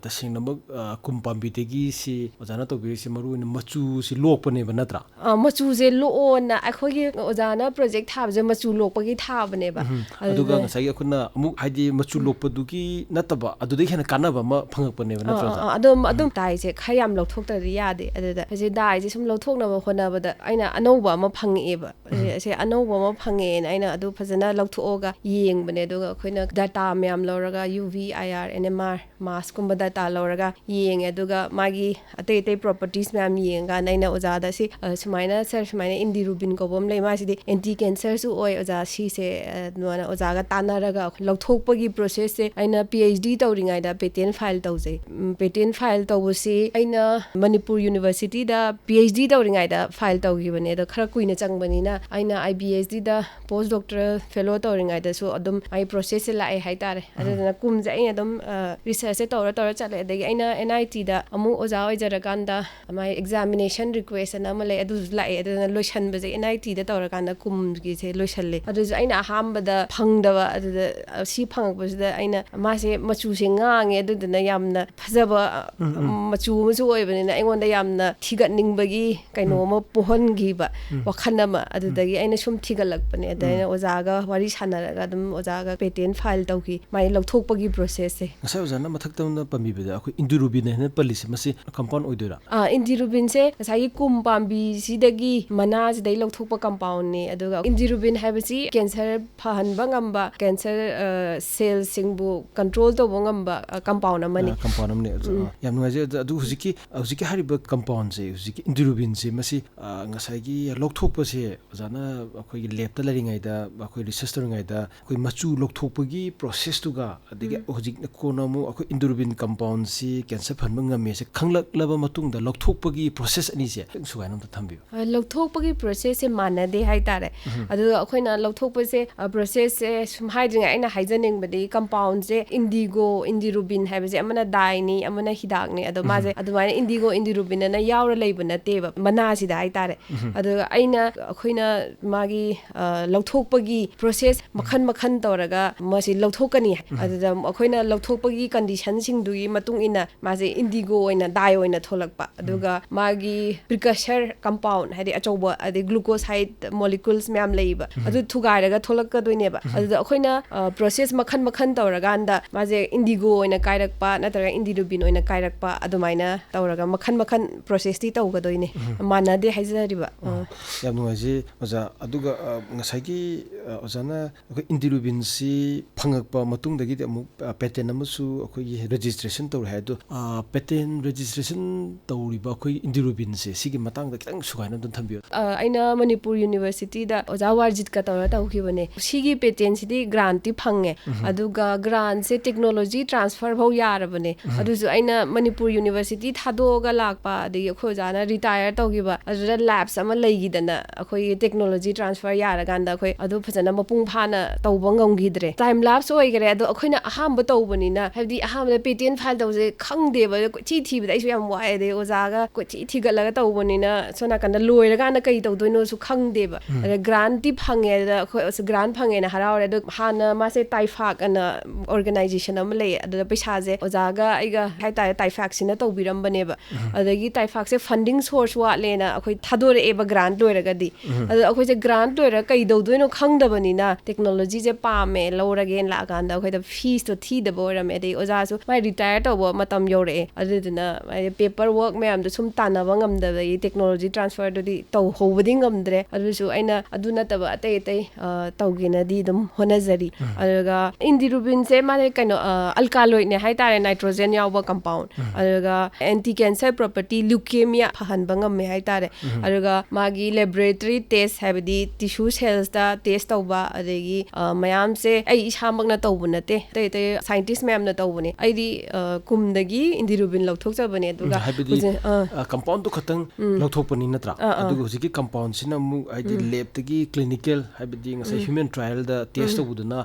Speaker 2: ꯇꯁꯦꯡꯅꯃꯛ ꯀꯨꯝ ꯄꯥꯝꯕꯤꯗꯒꯤ ꯁꯤ ꯑꯣꯖꯥꯅ ꯇꯧꯕꯤꯔꯤꯁꯤ ꯃꯔꯨꯑꯣꯏꯅ ꯃꯆꯨꯁꯤ ꯂꯣꯛꯄꯅꯦꯕ ꯅꯠꯇ꯭ꯔꯥ
Speaker 3: ꯃꯆꯨꯁꯦ ꯂꯣꯛꯑꯣꯅ ꯑꯩꯈꯣꯏꯒꯤ ꯑꯣꯖꯥꯅ ꯄ꯭ꯔꯣꯖꯦꯛ ꯊꯥꯕꯁꯦ ꯃꯆꯨ ꯂꯣꯛꯄꯒꯤ ꯊꯥꯕꯅꯦꯕ
Speaker 2: ꯑꯗꯨꯒ ꯉꯁꯥꯏꯒꯤ ꯑꯩꯈꯣꯏꯅ ꯑꯃꯨꯛ ꯍꯥꯏꯗꯤ ꯃꯆꯨ ꯂꯣꯛꯄꯗꯨꯒꯤ ꯅꯠꯇꯕ ꯑꯗꯨꯗꯒꯤ ꯍꯦꯟꯅ ꯀꯥꯟꯅꯕ ꯑꯃ ꯐꯪꯉꯛꯄꯅꯦꯕ ꯅꯠꯇ꯭ꯔꯥ
Speaker 3: ꯑꯗꯨꯝ ꯗꯥꯏꯁꯦ ꯈꯔ ꯌꯥꯝ ꯂꯧꯊꯣꯛꯇ꯭ꯔꯗꯤ ꯌꯥꯗꯦ ꯑꯗꯨꯗ ꯍꯧꯖꯤꯛ ꯗꯥꯏꯁꯦ ꯁꯨꯝ ꯂꯧꯊꯣꯛꯅꯕ ꯍꯣꯠꯅꯕꯗ ꯑꯩꯅ ꯑꯅꯧꯕ ꯑꯃ ꯐꯪꯉꯛꯑꯦꯕ ꯑꯁꯦ ꯑꯅꯧꯕ ꯑꯃ ꯐꯪꯉꯛꯑꯦꯅ ꯑꯩꯅ ꯑꯗꯨ ꯐꯖꯅ ꯂꯧꯊꯣꯛꯑꯒ ꯌꯦꯡꯕꯅꯦ ꯑꯗꯨꯒ ꯑꯩꯈꯣꯏꯅ ꯗꯥꯇꯥ ꯃꯌꯥꯝ ꯂꯧꯔꯒ UV IR NMR ꯃꯥꯁꯀꯨꯝꯕ ꯗꯥꯇꯥ ꯂꯧꯔꯒ ꯌꯦꯡꯉꯦ ꯑꯗꯨꯒ ꯃꯥꯒꯤ ꯑꯇꯩ ꯑꯇꯩ ꯄ꯭ꯔꯣꯄꯔꯇꯤꯁ ꯃꯌꯥꯝ ꯌꯦꯡꯉꯀꯥꯟꯗ ꯑꯩꯅ ꯑꯣꯖꯥꯗ ꯁꯤ ꯁꯨꯃꯥꯏꯅ ꯁꯥꯔ ꯁꯨꯃꯥꯏꯅ ꯏꯟꯗꯤꯔꯨꯕꯤꯟ ꯀꯧꯕ ꯑꯃ ꯂꯩ ꯃꯥꯁꯤꯗꯤ ꯑꯦꯟꯇꯤ ꯀꯦꯟꯁꯔꯁꯨ ꯑꯣꯏ ꯑꯣꯖꯥ ꯁꯤꯁꯦ ꯑꯗꯨꯃꯥꯏꯅ ꯑꯣꯖꯥꯒ ꯇꯥꯟꯅꯔꯒ ꯂꯧꯊꯣꯛꯄꯒꯤ ꯄ꯭ꯔꯣꯁꯦꯁꯁꯦ ꯑꯩꯅ PhD ꯇꯧꯔꯤꯉꯩꯗ ꯄꯦꯇꯦꯟ ꯐꯥꯏꯜ ꯇꯧꯖꯩ ꯄꯦꯇꯦꯟ ꯐꯥꯏꯜ ꯇꯧꯕꯁꯤ ꯑꯩꯅ ꯃꯅꯤꯄꯨꯔ ꯌꯨꯅꯤꯚꯔꯁꯤꯇꯤꯗ PhD ꯇꯧꯔꯤꯉꯩꯗ ꯐꯥꯏꯜ ꯇꯧꯈꯤꯕꯅꯦ ꯑꯗꯣ ꯈꯔ ꯀꯨꯏꯅ ꯆꯪꯕꯅꯤꯅ ꯑꯩꯅ IBSDꯗ ꯄꯣꯁ ꯗꯣꯛꯇꯔꯦꯜ ꯐꯦꯂꯣ ꯇꯧꯔꯤꯉꯩꯗꯁꯨ ꯑꯗꯨꯝ ꯑꯩ ꯄ꯭ꯔꯣꯁꯦꯁꯁꯦ ꯂꯥꯛꯑꯦ ꯍꯥꯏꯇꯥꯔꯦ ꯑꯗꯨꯗꯨꯅ ꯀꯨꯝꯁꯦ ꯑꯩꯅ ꯑꯗꯨꯝ ꯔꯤꯁꯔꯁꯁꯦ ꯇꯧꯔ ꯆꯠꯂꯦ ꯑꯗꯒꯤ ꯑꯩꯅ NITꯗ ꯑꯃꯨꯛ ꯑꯣꯖꯥ ꯑꯣꯏꯖꯔꯀꯥꯟꯗ ꯃꯥꯏ ꯑꯦꯛꯖꯥꯃꯤꯅꯦꯁꯟ ꯔꯤꯀ꯭ꯋꯦꯁ ꯑꯅ ꯑꯃ ꯂꯩ ꯑꯗꯨꯁꯨ ꯂꯥꯛꯑꯦ ꯑꯗꯨꯅ ꯂꯣꯏꯁꯟꯕꯁꯦ NITꯗ ꯇꯧꯔꯀꯥꯟda ꯀꯨꯝꯒꯤꯁꯦ ꯂꯣꯏꯁꯜꯂꯦ ꯑꯗꯨꯁꯨ ꯑꯩꯅ ꯑꯍꯥꯟꯕꯗ ꯐꯪꯗꯕ ꯑꯗꯨꯗ ꯁꯤ ꯐꯪꯉꯛꯄꯁꯤꯗ ꯑꯩꯅ ꯃꯥꯁꯦ ꯃꯆꯨꯁꯦ ꯉꯥꯡꯉꯦ ꯑꯗꯨꯗꯨꯅ ꯌꯥꯝꯅ ꯐꯖꯕ ꯃꯆꯨ ꯑꯃꯁꯨ ꯑꯣꯏꯕꯅꯤꯅ ꯑꯩꯉꯣꯟꯗ ꯌꯥꯝꯅ ꯊꯤꯒꯠꯅꯤꯡꯕꯒꯤ ꯀꯩꯅꯣ ꯑꯃ ꯄꯣꯛꯍꯟꯈꯤꯕ ꯋꯥꯈꯜ ꯑꯃ ꯑꯗꯨꯗꯒꯤ ꯑꯩꯅ ꯁꯨꯝ ꯊꯤꯒꯠꯂꯛꯄꯅꯦ ꯑꯗ ꯑꯩꯅ ꯑꯣꯖꯥꯒ ꯋꯥꯔꯤ ꯁꯥꯟꯅꯔꯒ ꯑꯗꯨꯝ ꯑꯣꯖꯥꯒ ꯄꯦꯇꯦꯟ ꯐꯥꯏꯜ ꯇꯧꯈꯤ ꯃꯥꯏ ꯂꯧꯊꯣꯛꯄꯒꯤ ꯄ꯭ꯔꯣꯁꯦꯁꯁꯦ
Speaker 2: ꯉꯁꯥꯏ ꯑꯣꯖꯥꯅ ꯃꯊꯛꯇ ꯄꯟꯕꯤꯕꯗ ꯑꯩꯈꯣꯏ ꯏꯟꯗꯤꯔꯨꯕꯤꯟ ꯍꯥꯏꯅ ꯄꯜꯂꯤꯁꯤ ꯃꯁꯤ ꯀꯝꯄꯥꯎꯟ ꯑꯣꯏꯗꯣꯏꯔꯥ
Speaker 3: ꯏꯟꯗꯤꯔꯨꯕꯤꯟꯁꯦ ꯉꯁꯥꯏꯒꯤ ꯀꯨꯝ ꯄꯥꯝꯕꯤꯁꯤꯗꯒꯤ ꯃꯅꯥ ꯃꯅꯥꯁꯤꯗꯩ ꯂꯧꯊꯣꯛꯄ ꯀꯝꯄꯥꯎꯟꯅꯤ ꯑꯗꯨꯒ ꯏꯟꯗꯤꯔꯨꯕꯤꯟ ꯍꯥꯏꯕꯁꯤ ꯀꯦꯟꯁꯔ ꯐꯍꯟꯕ ꯉꯝꯕ ꯀꯦꯟꯁꯔ ꯁꯦꯜꯁꯤꯡꯕꯨ ꯀꯟꯇ꯭ꯔꯣꯜ ꯇꯧꯕ ꯉꯝꯕ ꯀꯝꯄꯥꯎꯟ ꯑꯃꯅꯤ
Speaker 2: ꯀꯝꯄꯥꯎꯟ ꯑꯃꯅꯤ ꯌꯥꯝ ꯅꯨꯡꯉꯥꯏꯖꯩ ꯑꯗꯨ ꯍꯧꯖꯤꯛꯀꯤ ꯍꯥꯏꯔꯤꯕ ꯀꯝꯄꯥꯎꯟꯁꯦ ꯍꯧꯖꯤꯛꯀꯤ ꯏꯟꯗꯤꯔꯨꯕꯤꯟꯁꯦ ꯃꯁꯤ ꯉꯁꯥꯏꯒꯤ ꯂꯧꯊꯣꯛꯄꯁꯦ ꯑꯣꯖꯥꯅ ꯑꯩꯈꯣꯏꯒꯤ ꯂꯦꯞꯇ ꯂꯩꯔꯤꯉꯩꯗ ꯑꯩꯈꯣꯏ ꯔꯤꯁꯔꯁ ꯇꯧꯔꯤꯉꯩꯗ ꯑꯩꯈꯣꯏ ꯃꯆꯨ ꯂꯧꯊꯣꯛꯄꯒꯤ ꯄ꯭ꯔꯣꯁꯦꯁꯇꯨꯒ ꯑꯗꯒꯤ ꯍꯧꯖꯤꯛ ꯀꯣꯟꯅ ꯑꯃꯨꯛ ꯑꯩꯈꯣꯏ ꯏꯟꯗꯤꯔꯨꯕꯤꯟ ꯀꯝꯄꯥꯎꯟꯁꯤ ꯀꯦꯟꯁꯔ ꯐꯍꯟꯕ ꯉꯝꯃꯦꯁꯦ ꯈꯪꯂꯛꯂꯕ ꯃꯇꯨꯡꯗ ꯂꯧꯊꯣꯛꯄꯒꯤ ꯄ꯭ꯔꯣꯁꯦꯁ ꯑꯅꯤꯁꯦ ꯁꯨꯒꯥꯏꯅ ꯑꯝꯇ ꯊꯝꯕꯤꯌꯨ
Speaker 3: ꯂꯧꯊꯣꯛꯄꯒꯤ ꯄ꯭ꯔꯣꯁꯦꯁꯁꯦ ꯃꯥꯟꯅꯗꯦ ꯍꯥꯏꯇꯥꯔꯦ ꯑꯗꯨꯒ ꯑꯩꯈꯣꯏꯅ ꯂꯧꯊꯣꯛꯄꯁꯦ ꯄ꯭ꯔꯣꯁꯦꯁꯁꯦ ꯁꯨꯝ ꯍꯥꯏꯗ꯭ꯔꯤꯉꯩ ꯑꯩꯅ ꯍꯥꯏꯖꯅꯤꯡꯕꯗꯤ ꯀꯝꯄꯥꯎꯟꯁꯦ ꯏꯟꯗꯤꯔꯨꯕꯤꯟ ꯍꯥꯏꯕꯁꯦ ꯑꯃꯅ ꯗꯥꯏꯅꯤ ꯑꯃꯅ ꯍꯤꯗꯥꯛꯅꯤ ꯑꯗꯣ ꯃꯥꯁꯦ ꯑꯗꯨꯃꯥꯏꯅ ꯏꯟꯗꯤꯔꯨꯕꯤꯟ ꯑꯅ ꯌꯥꯎꯔ ꯂꯩꯕ ꯅꯠꯇꯦꯕ ꯃꯅꯥꯁꯤꯗ ꯍꯥꯏꯇꯥꯔꯦ ꯑꯗꯨꯒ ꯑꯩꯈꯣꯏꯅ ꯃꯥꯒꯤ ꯂꯧꯊꯣꯛꯄꯒꯤ ꯄ꯭ꯔꯣꯁꯦꯁ ꯃꯈꯟ ꯇꯧꯔꯒ ꯃꯁꯤ ꯂꯧꯊꯣꯛꯀꯅꯤ ꯑꯗꯨꯗ ꯑꯩꯈꯣꯏꯅ ꯂꯧꯊꯣꯛꯄꯒꯤ ꯀꯟꯗꯤꯁꯟꯁꯤꯡꯗꯨꯒꯤ ꯃꯇꯨꯡ ꯏꯟꯅ ꯃꯥꯁꯦ ꯏꯟꯗꯤꯒꯣ ꯑꯣꯏꯅ ꯗꯥꯏ ꯑꯣꯏꯅ ꯊꯣꯛꯂꯛꯄ ꯑꯗꯨꯒ ꯃꯥꯒꯤ ꯄ꯭ꯔꯤꯀꯁꯔ ꯀꯝꯄꯥꯎꯟ ꯍꯥꯏꯗꯤ ꯑꯆꯧꯕ ꯑꯗꯩ ꯒ꯭ꯂꯨꯀꯣꯁꯥꯏꯠ ꯃꯣꯂꯤꯀꯨꯜꯁ ꯃꯌꯥꯝ ꯂꯩꯕ ꯑꯗꯨ ꯊꯨꯒꯥꯏꯔꯒ ꯊꯣꯛꯂꯛꯀꯗꯣꯏꯅꯦꯕ ꯑꯗꯨꯗ ꯑꯩꯈꯣꯏꯅ ꯄ꯭ꯔꯣꯁꯦꯁ ꯃꯈꯟ ꯇꯧꯔꯀꯥꯟꯗ ꯃꯥꯁꯦ ꯏꯟꯗꯤꯒो ꯑꯣꯏꯅ ꯀꯥꯏꯔꯛꯄ ꯅꯠꯇ꯭ꯔꯒ ꯏꯟꯗꯤꯔꯨꯕꯤꯟ ꯑꯣꯏꯅ ꯀꯥꯏꯔꯛꯄ ꯑꯗꯨꯃꯥꯏꯅ ꯇꯧꯔꯒ ꯃꯈꯟ ꯄ꯭ꯔꯣꯁꯦꯁꯇꯤ ꯇꯧꯒꯗꯣꯏꯅꯦ ꯃꯥꯟꯅꯗꯦ ꯍꯥꯏꯖꯔꯤꯕ
Speaker 2: ꯌꯥꯝ ꯅꯨꯡꯉꯥꯏꯖꯩ ꯑꯣꯖꯥ ꯑꯗꯨꯒ ꯉꯁꯥꯏꯒꯤ ꯑꯣꯖꯥꯅ ꯑꯩꯈꯣꯏ ꯏꯟꯗꯤꯔꯨꯕꯤꯟꯁꯤ ꯐꯪꯉꯛꯄ ꯃꯇꯨꯡꯗꯒꯤꯗꯤ ꯑꯃꯨꯛ ꯄꯦꯇꯦꯟ ꯑꯃꯁꯨ ꯑꯩꯈꯣꯏꯒꯤ ꯔꯦꯖꯤꯁꯇ꯭ꯔꯦꯁꯟ ꯇꯧꯔꯦ ꯍꯥꯏ ꯑꯗꯣ ꯄꯦꯇꯦꯟ ꯔꯦꯖꯤꯁꯇ꯭ꯔꯦꯁꯟ ꯇꯧꯔꯤꯕ ꯑꯩꯈꯣꯏ ꯏꯟꯗꯤꯔꯨꯕꯤꯟꯁꯦ ꯁꯤꯒꯤ ꯃꯇꯥꯡꯗ ꯈꯤꯇꯪ ꯁꯨꯒꯥꯏꯅ ꯑꯗꯨꯝ ꯊꯝꯕꯤꯌꯨ
Speaker 3: ꯑꯩꯅ ꯃꯅꯤꯄꯨꯔ ꯌꯨꯅꯤꯚꯔꯁꯤꯇꯤꯗ ꯑꯣꯖꯥ ꯋꯥꯔꯖꯤꯠꯀ ꯇꯧꯔ ꯇꯧꯈꯤꯕꯅꯦ ꯁꯤꯒꯤ ꯄꯦꯇꯦꯟꯁꯤꯗꯤ ꯒ꯭ꯔꯥꯟꯇꯤ ꯐꯪꯉꯦ ꯑꯗꯨꯒ ꯒ꯭ꯔꯥꯟꯁꯦ ꯇꯦꯛꯅꯣꯂꯣꯖꯤ ꯇ꯭ꯔꯥꯟꯁꯐꯔ ꯐꯥꯎ ꯌꯥꯔꯕꯅꯦ ꯑꯗꯨꯁꯨ ꯑꯩꯅ ꯃꯅꯤꯄꯨꯔ ꯌꯨꯅꯤꯚꯔꯁꯤꯇꯤ ꯊꯥꯗꯣꯛꯑꯒ ꯂꯥꯛꯄ ꯑꯗꯒꯤ ꯑꯩꯈꯣꯏ ꯑꯣꯖꯥꯅ ꯔꯤꯇꯥꯌꯔ ꯇꯧꯈꯤꯕ ꯑꯗꯨꯗ ꯂꯦꯞꯁ ꯑꯃ ꯂꯩꯈꯤꯗꯅ ꯑꯩꯈꯣꯏꯒꯤ ꯇꯦꯛꯅꯣꯂꯣꯖꯤ ꯇ꯭ꯔꯥꯟꯁꯐꯔ ꯌꯥꯔꯀꯥꯟꯗ ꯑꯩꯈꯣꯏ ꯑꯗꯨ ꯐꯖꯅ ꯃꯄꯨꯡ ꯐꯥꯅ ꯇꯧꯕ ꯉꯝꯈꯤꯗ꯭ꯔꯦ ꯇꯥꯏꯝ ꯂꯥꯞꯁ ꯑꯣꯏꯈꯔꯦ ꯑꯗꯣ ꯑꯩꯈꯣꯏꯅ ꯑꯍꯥꯟꯕ ꯇꯧꯕꯅꯤ나 ꯍꯥꯏꯕꯗꯤ ꯑꯍꯥꯟꯕꯗ ꯄꯦꯇꯦꯟ ꯐꯥꯏꯜ ꯇꯧꯕꯁꯦ ꯈꯪꯗꯦꯕ ꯀꯣꯏꯊꯤ ꯊꯤꯕꯗ ꯑꯩꯁꯨ ꯌꯥꯝ ꯋꯥꯏ ꯑꯗꯩ ꯑꯣꯖꯥꯒ ꯀꯣꯏꯊꯤ ꯊꯤꯒꯠꯂꯒ ꯇꯧꯕꯅꯤꯅ ꯁꯣꯝ ꯅꯥꯀꯟꯗ ꯂꯣꯏꯔꯀꯥꯟꯗ ꯀꯩ ꯇꯧꯗꯣꯏꯅꯣꯁꯨ ꯈꯪꯗꯦꯕ ꯑꯗ ꯒ꯭ꯔꯥꯟꯇꯤ ꯐꯪꯉꯦ ꯑꯗꯨꯗ ꯑꯩꯈꯣꯏ ꯒ꯭ꯔꯥꯟ ꯐꯪꯉꯦꯅ ꯍꯔꯥꯎꯔꯦ ꯑꯗꯣ ꯍꯥꯟꯅ ꯃꯥꯁꯦ ꯇꯥꯏꯐꯥꯛ ꯑꯅ ꯑꯣꯔꯒꯅꯥꯏꯖꯦꯁꯟ ꯑꯃ ꯂꯩꯌꯦ ꯑꯗꯨꯗ ꯄꯩꯁꯥꯁꯦ ꯑꯣꯖꯥꯒ ꯑꯩꯒ ꯍꯥꯏꯇꯥꯔꯦ ꯇꯥꯏꯐꯥꯛꯁꯤꯅ ꯇꯧꯕꯤꯔꯝꯕꯅꯦꯕ ꯑꯗꯒꯤ ꯇꯥꯏꯐꯥꯛꯁꯦ ꯐꯟꯗꯤꯡ ꯁꯣꯔꯁ ꯋꯥꯠꯂꯦꯅ ꯑꯩꯈꯣꯏ ꯊꯥꯗꯣꯔꯛꯑꯦꯕ ꯒ꯭ꯔꯥꯟꯠ ꯂꯣꯏꯔꯒꯗꯤ ꯑꯗꯣ ꯑꯩꯈꯣꯏꯁꯦ ꯒ꯭ꯔꯥꯟꯠ ꯂꯣꯏꯔꯒ ꯀꯩꯗꯧꯗꯣꯏꯅꯣ ꯈꯪꯗꯕꯅꯤꯅ ꯇꯦꯛꯅꯣꯂꯣꯖꯤꯁꯦ ꯄꯥꯝꯃꯦ ꯂꯧꯔꯒꯦꯅ ꯂꯥꯛꯑꯀꯥꯟꯗ ꯑꯩꯈꯣꯏꯗ ꯐꯤꯁꯇꯣ ꯊꯤꯗꯕ ꯑꯣꯏꯔꯝꯃꯦ ꯑꯗꯩ ꯑꯣꯖꯥꯁꯨ ꯃꯥꯏ ꯔꯤꯇꯥꯌꯔ ꯇꯧꯕ ꯃꯇꯝ ꯌꯧꯔꯛꯑꯦ ꯑꯗꯨꯗꯨꯅ ꯄꯦꯄꯔ ꯋꯔꯛ ꯃꯌꯥꯝꯗꯣ ꯁꯨꯝ ꯇꯥꯟꯅꯕ ꯉꯝꯗꯕꯒꯤ ꯇꯦꯛꯅꯣꯂꯣꯖꯤ ꯇ꯭ꯔꯥꯟꯁꯐꯔꯗꯨꯗꯤ ꯇꯧꯍꯧꯕꯗꯤ ꯉꯝꯗ꯭ꯔꯦ ꯑꯗꯨꯁꯨ ꯑꯩꯅ ꯑꯗꯨ ꯅꯠꯇꯕ ꯑꯇꯩ ꯇꯧꯒꯦꯅꯗꯤ ꯑꯗꯨꯝ ꯍꯣꯠꯅꯖꯔꯤ ꯑꯗꯨꯒ ꯏꯟꯗꯤꯔꯨꯕꯤꯟꯁꯦ ꯃꯥꯁꯦ ꯀꯩꯅꯣ ꯑꯜꯀꯥꯂꯣꯏꯗꯅꯦ ꯍꯥꯏꯇꯥꯔꯦ ꯅꯥꯏꯇ꯭ꯔꯣꯖꯦꯟ ꯌꯥꯎꯕ ꯀꯝꯄꯥꯎꯟ ꯑꯗꯨꯒ ꯑꯦꯟꯇꯤ ꯀꯦꯟꯁꯔ ꯄ꯭ꯔꯣꯄꯔꯇꯤ ꯂ꯭ꯌꯨꯀꯦꯃꯤꯌꯥ ꯐꯍꯟꯕ ꯉꯝꯃꯦ ꯍꯥꯏꯇꯥꯔꯦ ꯑꯗꯨꯒ ꯃꯥꯒꯤ ꯂꯦꯕꯣꯔꯦꯇꯔꯤ ꯇꯦꯁ ꯍꯥꯏꯕꯗꯤ ꯇꯤꯁꯨ ꯁꯦꯜꯁꯇ ꯇꯦꯁ ꯇꯧꯕ ꯑꯗꯒꯤ ꯃꯌꯥꯝꯁꯦ ꯑꯩ ꯏꯁꯥꯃꯛꯅ ꯇꯧꯕ ꯅꯠꯇꯦ ꯑꯇꯩ ꯁꯥꯏꯟꯇꯤꯁ ꯃꯌꯥꯝꯅ ꯇꯧꯕꯅꯦ ꯑꯩꯗꯤ ꯀꯨꯝꯗꯒꯤ ꯏꯟꯗꯤꯔꯨꯕꯤꯟ ꯂꯧꯊꯣꯛꯆꯕꯅꯦ ꯑꯗꯨꯒ
Speaker 2: ꯍꯥꯏꯕꯗꯤ ꯀꯝꯄꯥꯎꯟꯗꯣ ꯈꯛꯇꯪ ꯂꯧꯊꯣꯛꯄꯅꯤ ꯅꯠꯇ꯭ꯔꯥ ꯑꯗꯨꯒ ꯍꯧꯖꯤꯛꯀꯤ ꯀꯝꯄꯥꯎꯟꯁꯤꯅ ꯑꯃꯨꯛ ꯍꯥꯏꯗꯤ ꯂꯦꯞꯇꯒꯤ ꯀ꯭ꯂꯤꯅꯤꯀꯦꯜ ꯍꯥꯏꯕꯗꯤ ꯉꯁꯥꯏ ꯍ꯭ꯌꯨꯃꯦꯟ ꯇ꯭ꯔꯥꯌꯦꯜꯗ ꯇꯦꯁ ꯇꯧꯕꯗꯨꯅ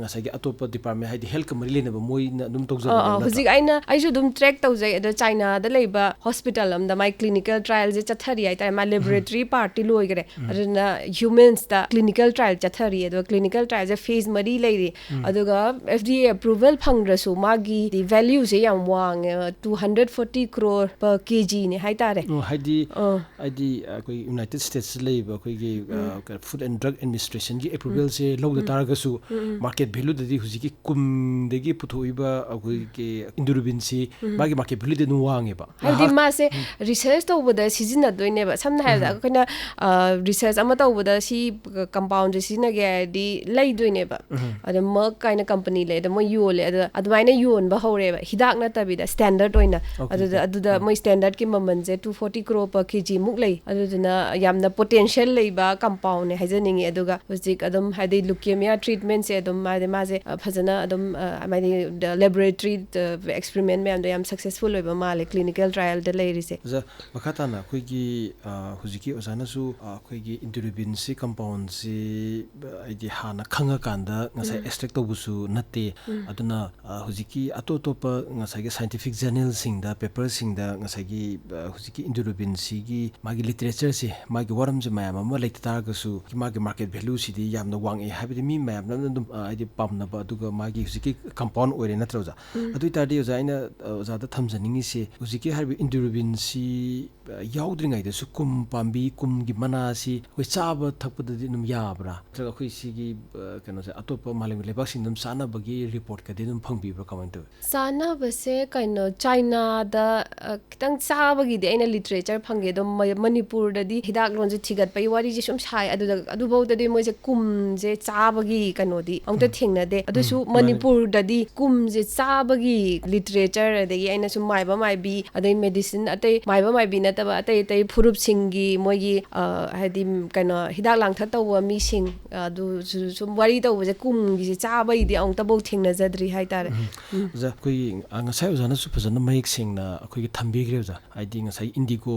Speaker 2: ꯉꯁꯥꯏꯒꯤ ꯑꯇꯣꯞꯄ ꯗꯤꯄꯥꯔꯠꯃꯦꯟ ꯍꯥꯏꯗꯤ ꯍꯦꯜꯊꯀ ꯃꯔꯤ ꯂꯩꯅꯕ ꯃꯣꯏꯅ ꯑꯗꯨꯝ ꯇꯧꯖꯕꯅꯦꯕ
Speaker 3: ꯍꯧꯖꯤꯛ ꯑꯩꯁꯨ ꯑꯗꯨꯝ ꯇ꯭ꯔꯦꯛ ꯇꯧꯖꯩ ꯑꯗꯣ ꯆꯥꯏꯅꯥꯗ ꯂꯩꯕ ꯍꯣꯁꯄꯤꯇꯥꯜ ꯑꯃꯗ ꯃꯥꯏ ꯀ꯭ꯂꯤꯅꯤꯀꯦꯜ ꯇ꯭ꯔꯥꯌꯦꯜꯁꯦ ꯆꯠꯊꯔꯤ ꯍꯥꯏꯇꯥꯔꯦ ꯃꯥ ꯂꯦꯕꯣꯔꯦꯇꯔꯤ ꯄꯥꯔꯠꯇꯤ ꯂꯣꯏꯈꯔꯦ ꯑꯗꯨꯅ ꯍ꯭ꯌꯨꯃꯦꯟꯁꯇ ꯀ꯭ꯂꯤꯅꯤꯀꯦꯜ ꯇ꯭ꯔꯥꯌꯦꯜ ꯆꯠꯊꯔꯤ ꯑꯗꯨꯒ ꯀ꯭ꯂꯤꯅꯤꯀꯦल ꯇ꯭ꯔꯥꯌꯦꯜꯁꯦ ꯐꯦꯖ 4 ꯂꯩꯔꯤ ꯑꯗꯨꯒ FDA ꯑꯦꯄ꯭ꯔꯨꯚꯦꯜ ꯐꯪꯗ꯭ꯔꯁꯨ ꯃꯥꯒꯤ ꯚꯦꯜꯌꯨꯁꯦ ꯌꯥꯝ ꯋꯥꯡꯉꯦ 240 crore per kg ne haitare
Speaker 2: ꯍꯥꯏꯗꯤ ꯑꯩꯈꯣꯏ ꯌꯨꯅꯥꯏꯇꯦꯗ ꯁ꯭ꯇꯦꯠꯁꯇ ꯂꯩꯕ ꯑꯩꯈꯣꯏꯒꯤ ꯐꯨꯗ ꯑꯦꯟड ꯗ꯭ꯔꯒ ꯑꯦꯗꯃꯤꯅꯤꯁꯇ꯭ꯔꯦꯁꯟꯒꯤ ꯑꯦꯄ꯭ꯔꯨꯚꯦꯜꯁꯦ ꯂꯧꯗ ꯇꯥꯔꯒꯁꯨ ꯃꯥꯔꯀꯦꯠ ꯚꯦꯂꯨꯗꯗꯤ ꯍꯧꯖꯤꯛꯀꯤ ꯀꯨꯝꯗꯒꯤ ꯄꯨꯊꯣꯛꯏꯕ ꯑꯩꯈꯣꯏꯒꯤ ꯏꯟꯗꯤꯔꯨꯕꯤꯟꯁꯤ ꯃꯥꯒꯤ ꯃꯥꯔꯀꯦꯠ ꯚꯦꯂꯨꯗꯤ ꯑꯗꯨꯝ ꯋꯥꯡꯉꯦꯕ
Speaker 3: ꯍꯥꯏꯕꯗꯤ ꯃꯥꯁꯦ ꯔꯤꯁꯔꯁ ꯇꯧꯕꯗ ꯁꯤꯖꯤꯟꯅꯗꯣꯏꯅꯦꯕ ꯁꯝꯅ ꯍꯥꯏꯔꯕꯗ ꯑꯩꯈꯣꯏꯅ ꯔꯤꯁꯔꯁ ꯑꯃ ꯇꯧꯕꯗ ꯁꯤ ꯀꯝꯄꯥꯎꯟꯁꯦ ꯁꯤꯖꯤꯟꯅꯒꯦ ꯍꯥꯏꯔꯗꯤ ꯂꯩꯗꯣꯏꯅꯦꯕ ꯑꯗ ꯃꯔꯛ ꯀꯥꯏꯅ ꯀꯝꯄꯅꯤ ꯂꯩ ꯑꯗ ꯃꯣꯏ ꯌꯣꯜꯂꯦ ꯑꯗ ꯑꯗꯨꯃꯥꯏꯅ ꯌꯣꯟꯕ ꯍꯧꯔꯦꯕ ꯍꯤꯗꯥꯛ ꯅꯠꯇꯕꯤꯗ ꯁ꯭ꯇꯦꯟꯗꯔꯠ ꯑꯣꯏꯅ ꯑꯗꯨꯗ ꯃꯣꯏ ꯁ꯭ꯇꯦꯟꯗꯔꯠꯀꯤ ꯃꯃꯜꯁꯦ 240 crore per kg ꯃꯨꯛ ꯂꯩ ꯑꯗꯨꯗꯨꯅ ꯌꯥꯝꯅ ꯄꯣꯇꯦꯟꯁꯤꯌꯦꯜ ꯂꯩꯕ ꯀꯝꯄꯥꯎꯟꯅꯦ ꯍꯥꯏꯖꯅꯤꯡꯉꯤ ꯑꯗꯨꯒ ꯍꯧꯖꯤꯛ ꯑꯗꯨꯝ ꯍꯥꯏꯗꯤ ꯂꯨꯀꯦꯃꯤꯌꯥ ꯇ꯭ꯔꯤꯠꯃꯦꯟꯁꯦ ꯑꯗꯨꯝ ꯃꯥꯁꯦ ꯐꯖꯅ ꯑꯗꯨꯝ ꯍꯥꯏꯗꯤ ꯂꯦꯕꯣꯔꯦꯇꯔꯤ ꯑꯦꯛꯁꯄꯦꯔꯤꯃꯦꯟ ꯃꯌꯥꯝꯗ ꯌꯥꯝ ꯁꯛꯁꯦꯁꯐꯨꯜ ꯑꯣꯏꯕ ꯃꯥꯜꯂꯦ ꯀ꯭ꯂꯤꯅꯤꯀꯦꯜ ꯇ꯭ꯔꯥꯌꯦꯜꯗ ꯂꯩꯔꯤꯁꯦ
Speaker 2: ꯑꯣꯖꯥ ꯃꯈꯥ ꯇꯥꯅ ꯑꯩꯈꯣꯏꯒꯤ ꯍꯧꯖꯤꯛꯀꯤ ꯑꯣꯖꯥꯅꯁꯨ ꯑꯩꯈꯣꯏꯒꯤ ꯏꯟꯗꯤꯔꯨꯕꯤꯟꯁꯤ ꯀꯝꯄꯥꯎꯟꯁꯤ ꯍꯥꯏꯗꯤ ꯍꯥꯟꯅ ꯈꯪꯉꯀꯥꯟꯗ ꯉꯁꯥꯏ ꯑꯦꯛꯁꯇ꯭ꯔꯦꯛ ꯇꯧꯕꯁꯨ ꯅꯠꯇꯦ ꯑꯗꯨꯅ ꯍꯧꯖꯤꯛꯀꯤ ꯑꯇꯣꯞꯄ ꯉꯁꯥꯏꯒꯤ ꯁꯥꯏꯟꯇꯤꯐꯤꯛ ꯖꯔꯅꯦꯜꯁꯤꯡꯗ ꯄꯦꯄꯔꯁꯤꯡꯗ ꯉꯁꯥꯏꯒꯤ ꯍꯧꯖꯤꯛꯀꯤ ꯏꯟꯗꯤꯔꯨꯕꯤꯟꯁꯤꯒꯤ ꯃꯥꯒꯤ ꯂꯤꯇꯔꯦꯆꯔꯁꯦ ꯃꯥꯒꯤ ꯋꯥꯔꯝꯁꯦ ꯃꯌꯥꯝ ꯑꯃ ꯂꯩꯇ ꯇꯥꯔꯒꯁꯨ ꯃꯥꯒꯤ ꯃꯥꯔꯀꯦꯠ ꯚꯦꯂꯨꯁꯤꯗꯤ ꯌꯥꯝꯅ ꯋꯥꯡꯉꯛꯑꯦ ꯍꯥꯏꯕꯗꯤ ꯃꯤ ꯃꯌꯥꯝꯅ ꯑꯗꯨꯝ ꯍꯥꯏꯗꯤ ꯄꯥꯝꯅꯕ ꯑꯗꯨꯒ ꯃꯥꯒꯤ ꯍꯧꯖꯤꯛꯀꯤ ꯀꯝꯄꯥꯎꯟ ꯑꯣꯏꯔꯦ ꯅꯠꯇ꯭ꯔ ꯑꯣꯖꯥ ꯑꯗꯨ ꯑꯣꯏꯇꯥꯔꯗꯤ ꯑꯣꯖꯥ ꯑꯩꯅ ꯑꯣꯖꯥꯗ ꯊꯝꯖꯅꯤꯡꯉꯤꯁꯦ ꯍꯧꯖꯤꯛꯀꯤ ꯍꯥꯏꯔꯤꯕ ꯏꯟꯗꯤꯔꯨꯕꯤꯟꯁꯤ ꯌꯥꯎꯗ꯭ꯔꯤꯉꯩꯗꯁꯨ ꯀꯨꯝ ꯄꯥꯝꯕꯤ ꯀꯨꯝꯒꯤ ꯃꯅꯥꯁꯤ ꯑꯩꯈꯣꯏ ꯆꯥꯕ ꯊꯛꯄꯗꯗꯤ ꯑꯗꯨꯝ ꯌꯥꯕ꯭ꯔꯥ ꯅꯠꯇ꯭ꯔꯒ ꯑꯩꯈꯣꯏ ꯁꯤꯒꯤ ꯀꯩꯅꯣꯁꯦ ꯑꯇꯣꯞꯄ ꯃꯥꯂꯦꯝꯒꯤ ꯂꯩꯕꯥꯛꯁꯤꯡ ꯑꯗꯨꯝ ꯆꯥꯅꯕꯒꯤ ꯔꯤꯄꯣꯔꯠꯀꯗꯤ ꯑꯗꯨꯝ ꯐꯪꯕꯤꯕ꯭ꯔꯥ ꯀꯃꯥꯏꯅ ꯇꯧꯋꯤ?
Speaker 3: ꯆꯥꯅꯕꯁꯦ ꯀꯩꯅꯣ ꯆꯥꯏꯅꯥꯗ ꯈꯤꯇꯪ ꯆꯥꯕꯒꯤꯗꯤ ꯑꯩꯅ ꯂꯤꯇꯔꯦꯆꯔ ꯐꯪꯉꯦ ꯑꯗꯣ ꯃꯅꯤꯄꯨꯔꯗꯗꯤ ꯍꯤꯗꯥꯛꯂꯣꯟꯁꯦ ꯊꯤꯒꯠꯄꯒꯤ ꯋꯥꯔꯤꯁꯦ ꯁꯨꯝ ꯁꯥꯏ ꯑꯗꯨꯐꯥꯎꯗꯗꯤ ꯃꯣꯏꯁꯦ ꯀꯨꯝꯁꯦ ꯆꯥꯕꯒꯤ ꯀꯩꯅꯣꯗꯤ ꯑꯃꯨꯛꯇ ꯊꯦꯡꯅꯗꯦ ꯑꯗꯨꯁꯨ ꯃꯅꯤꯄꯨꯔꯗꯗꯤ ꯀꯨꯝꯁꯦ ꯆꯥꯕꯒꯤ ꯂꯤꯇꯔꯦꯆꯔ ꯑꯗꯒꯤ ꯑꯩꯅ ꯁꯨꯝ ꯃꯥꯏꯕ ꯃꯥꯏꯕꯤ ꯑꯗꯩ ꯃꯦꯗꯤꯁꯤꯟ ꯑꯇꯩ ꯃꯥꯏꯕ ꯃꯥꯏꯕꯤ ꯅꯠꯇꯕ ꯑꯇꯩ ꯐꯨꯔꯨꯞꯁꯤꯡꯒꯤ ꯃꯣꯏꯒꯤ ꯍꯥꯏꯗꯤ ꯀꯩꯅꯣ ꯍꯤꯗꯥꯛ ꯂꯥꯡꯊꯛ ꯇꯧꯕ ꯃꯤꯁꯤꯡ ꯑꯗꯨꯁꯨ ꯁꯨꯝ ꯋꯥꯔꯤ ꯇꯧꯕꯁꯦ ꯀꯨꯝꯒꯤꯁꯦ ꯆꯥꯕꯒꯤꯗꯤ ꯑꯃꯨꯛꯇꯐꯥꯎ ꯊꯦꯡꯅꯖꯗ꯭ꯔꯤ ꯍꯥꯏꯇꯥꯔꯦ.
Speaker 2: ꯑꯣꯖꯥ ꯑꯩꯈꯣꯏ ꯉꯁꯥꯏ ꯑꯣꯖꯥꯅꯁꯨ ꯐꯖꯅ ꯃꯌꯦꯛ ꯁꯦꯡꯅ ꯑꯩꯈꯣꯏꯒꯤ ꯊꯝꯕꯤꯈ꯭ꯔꯦ ꯑꯣꯖꯥ. ꯍꯥꯏꯗꯤ ꯉꯁꯥꯏ ꯏꯟꯗꯤꯒꯣ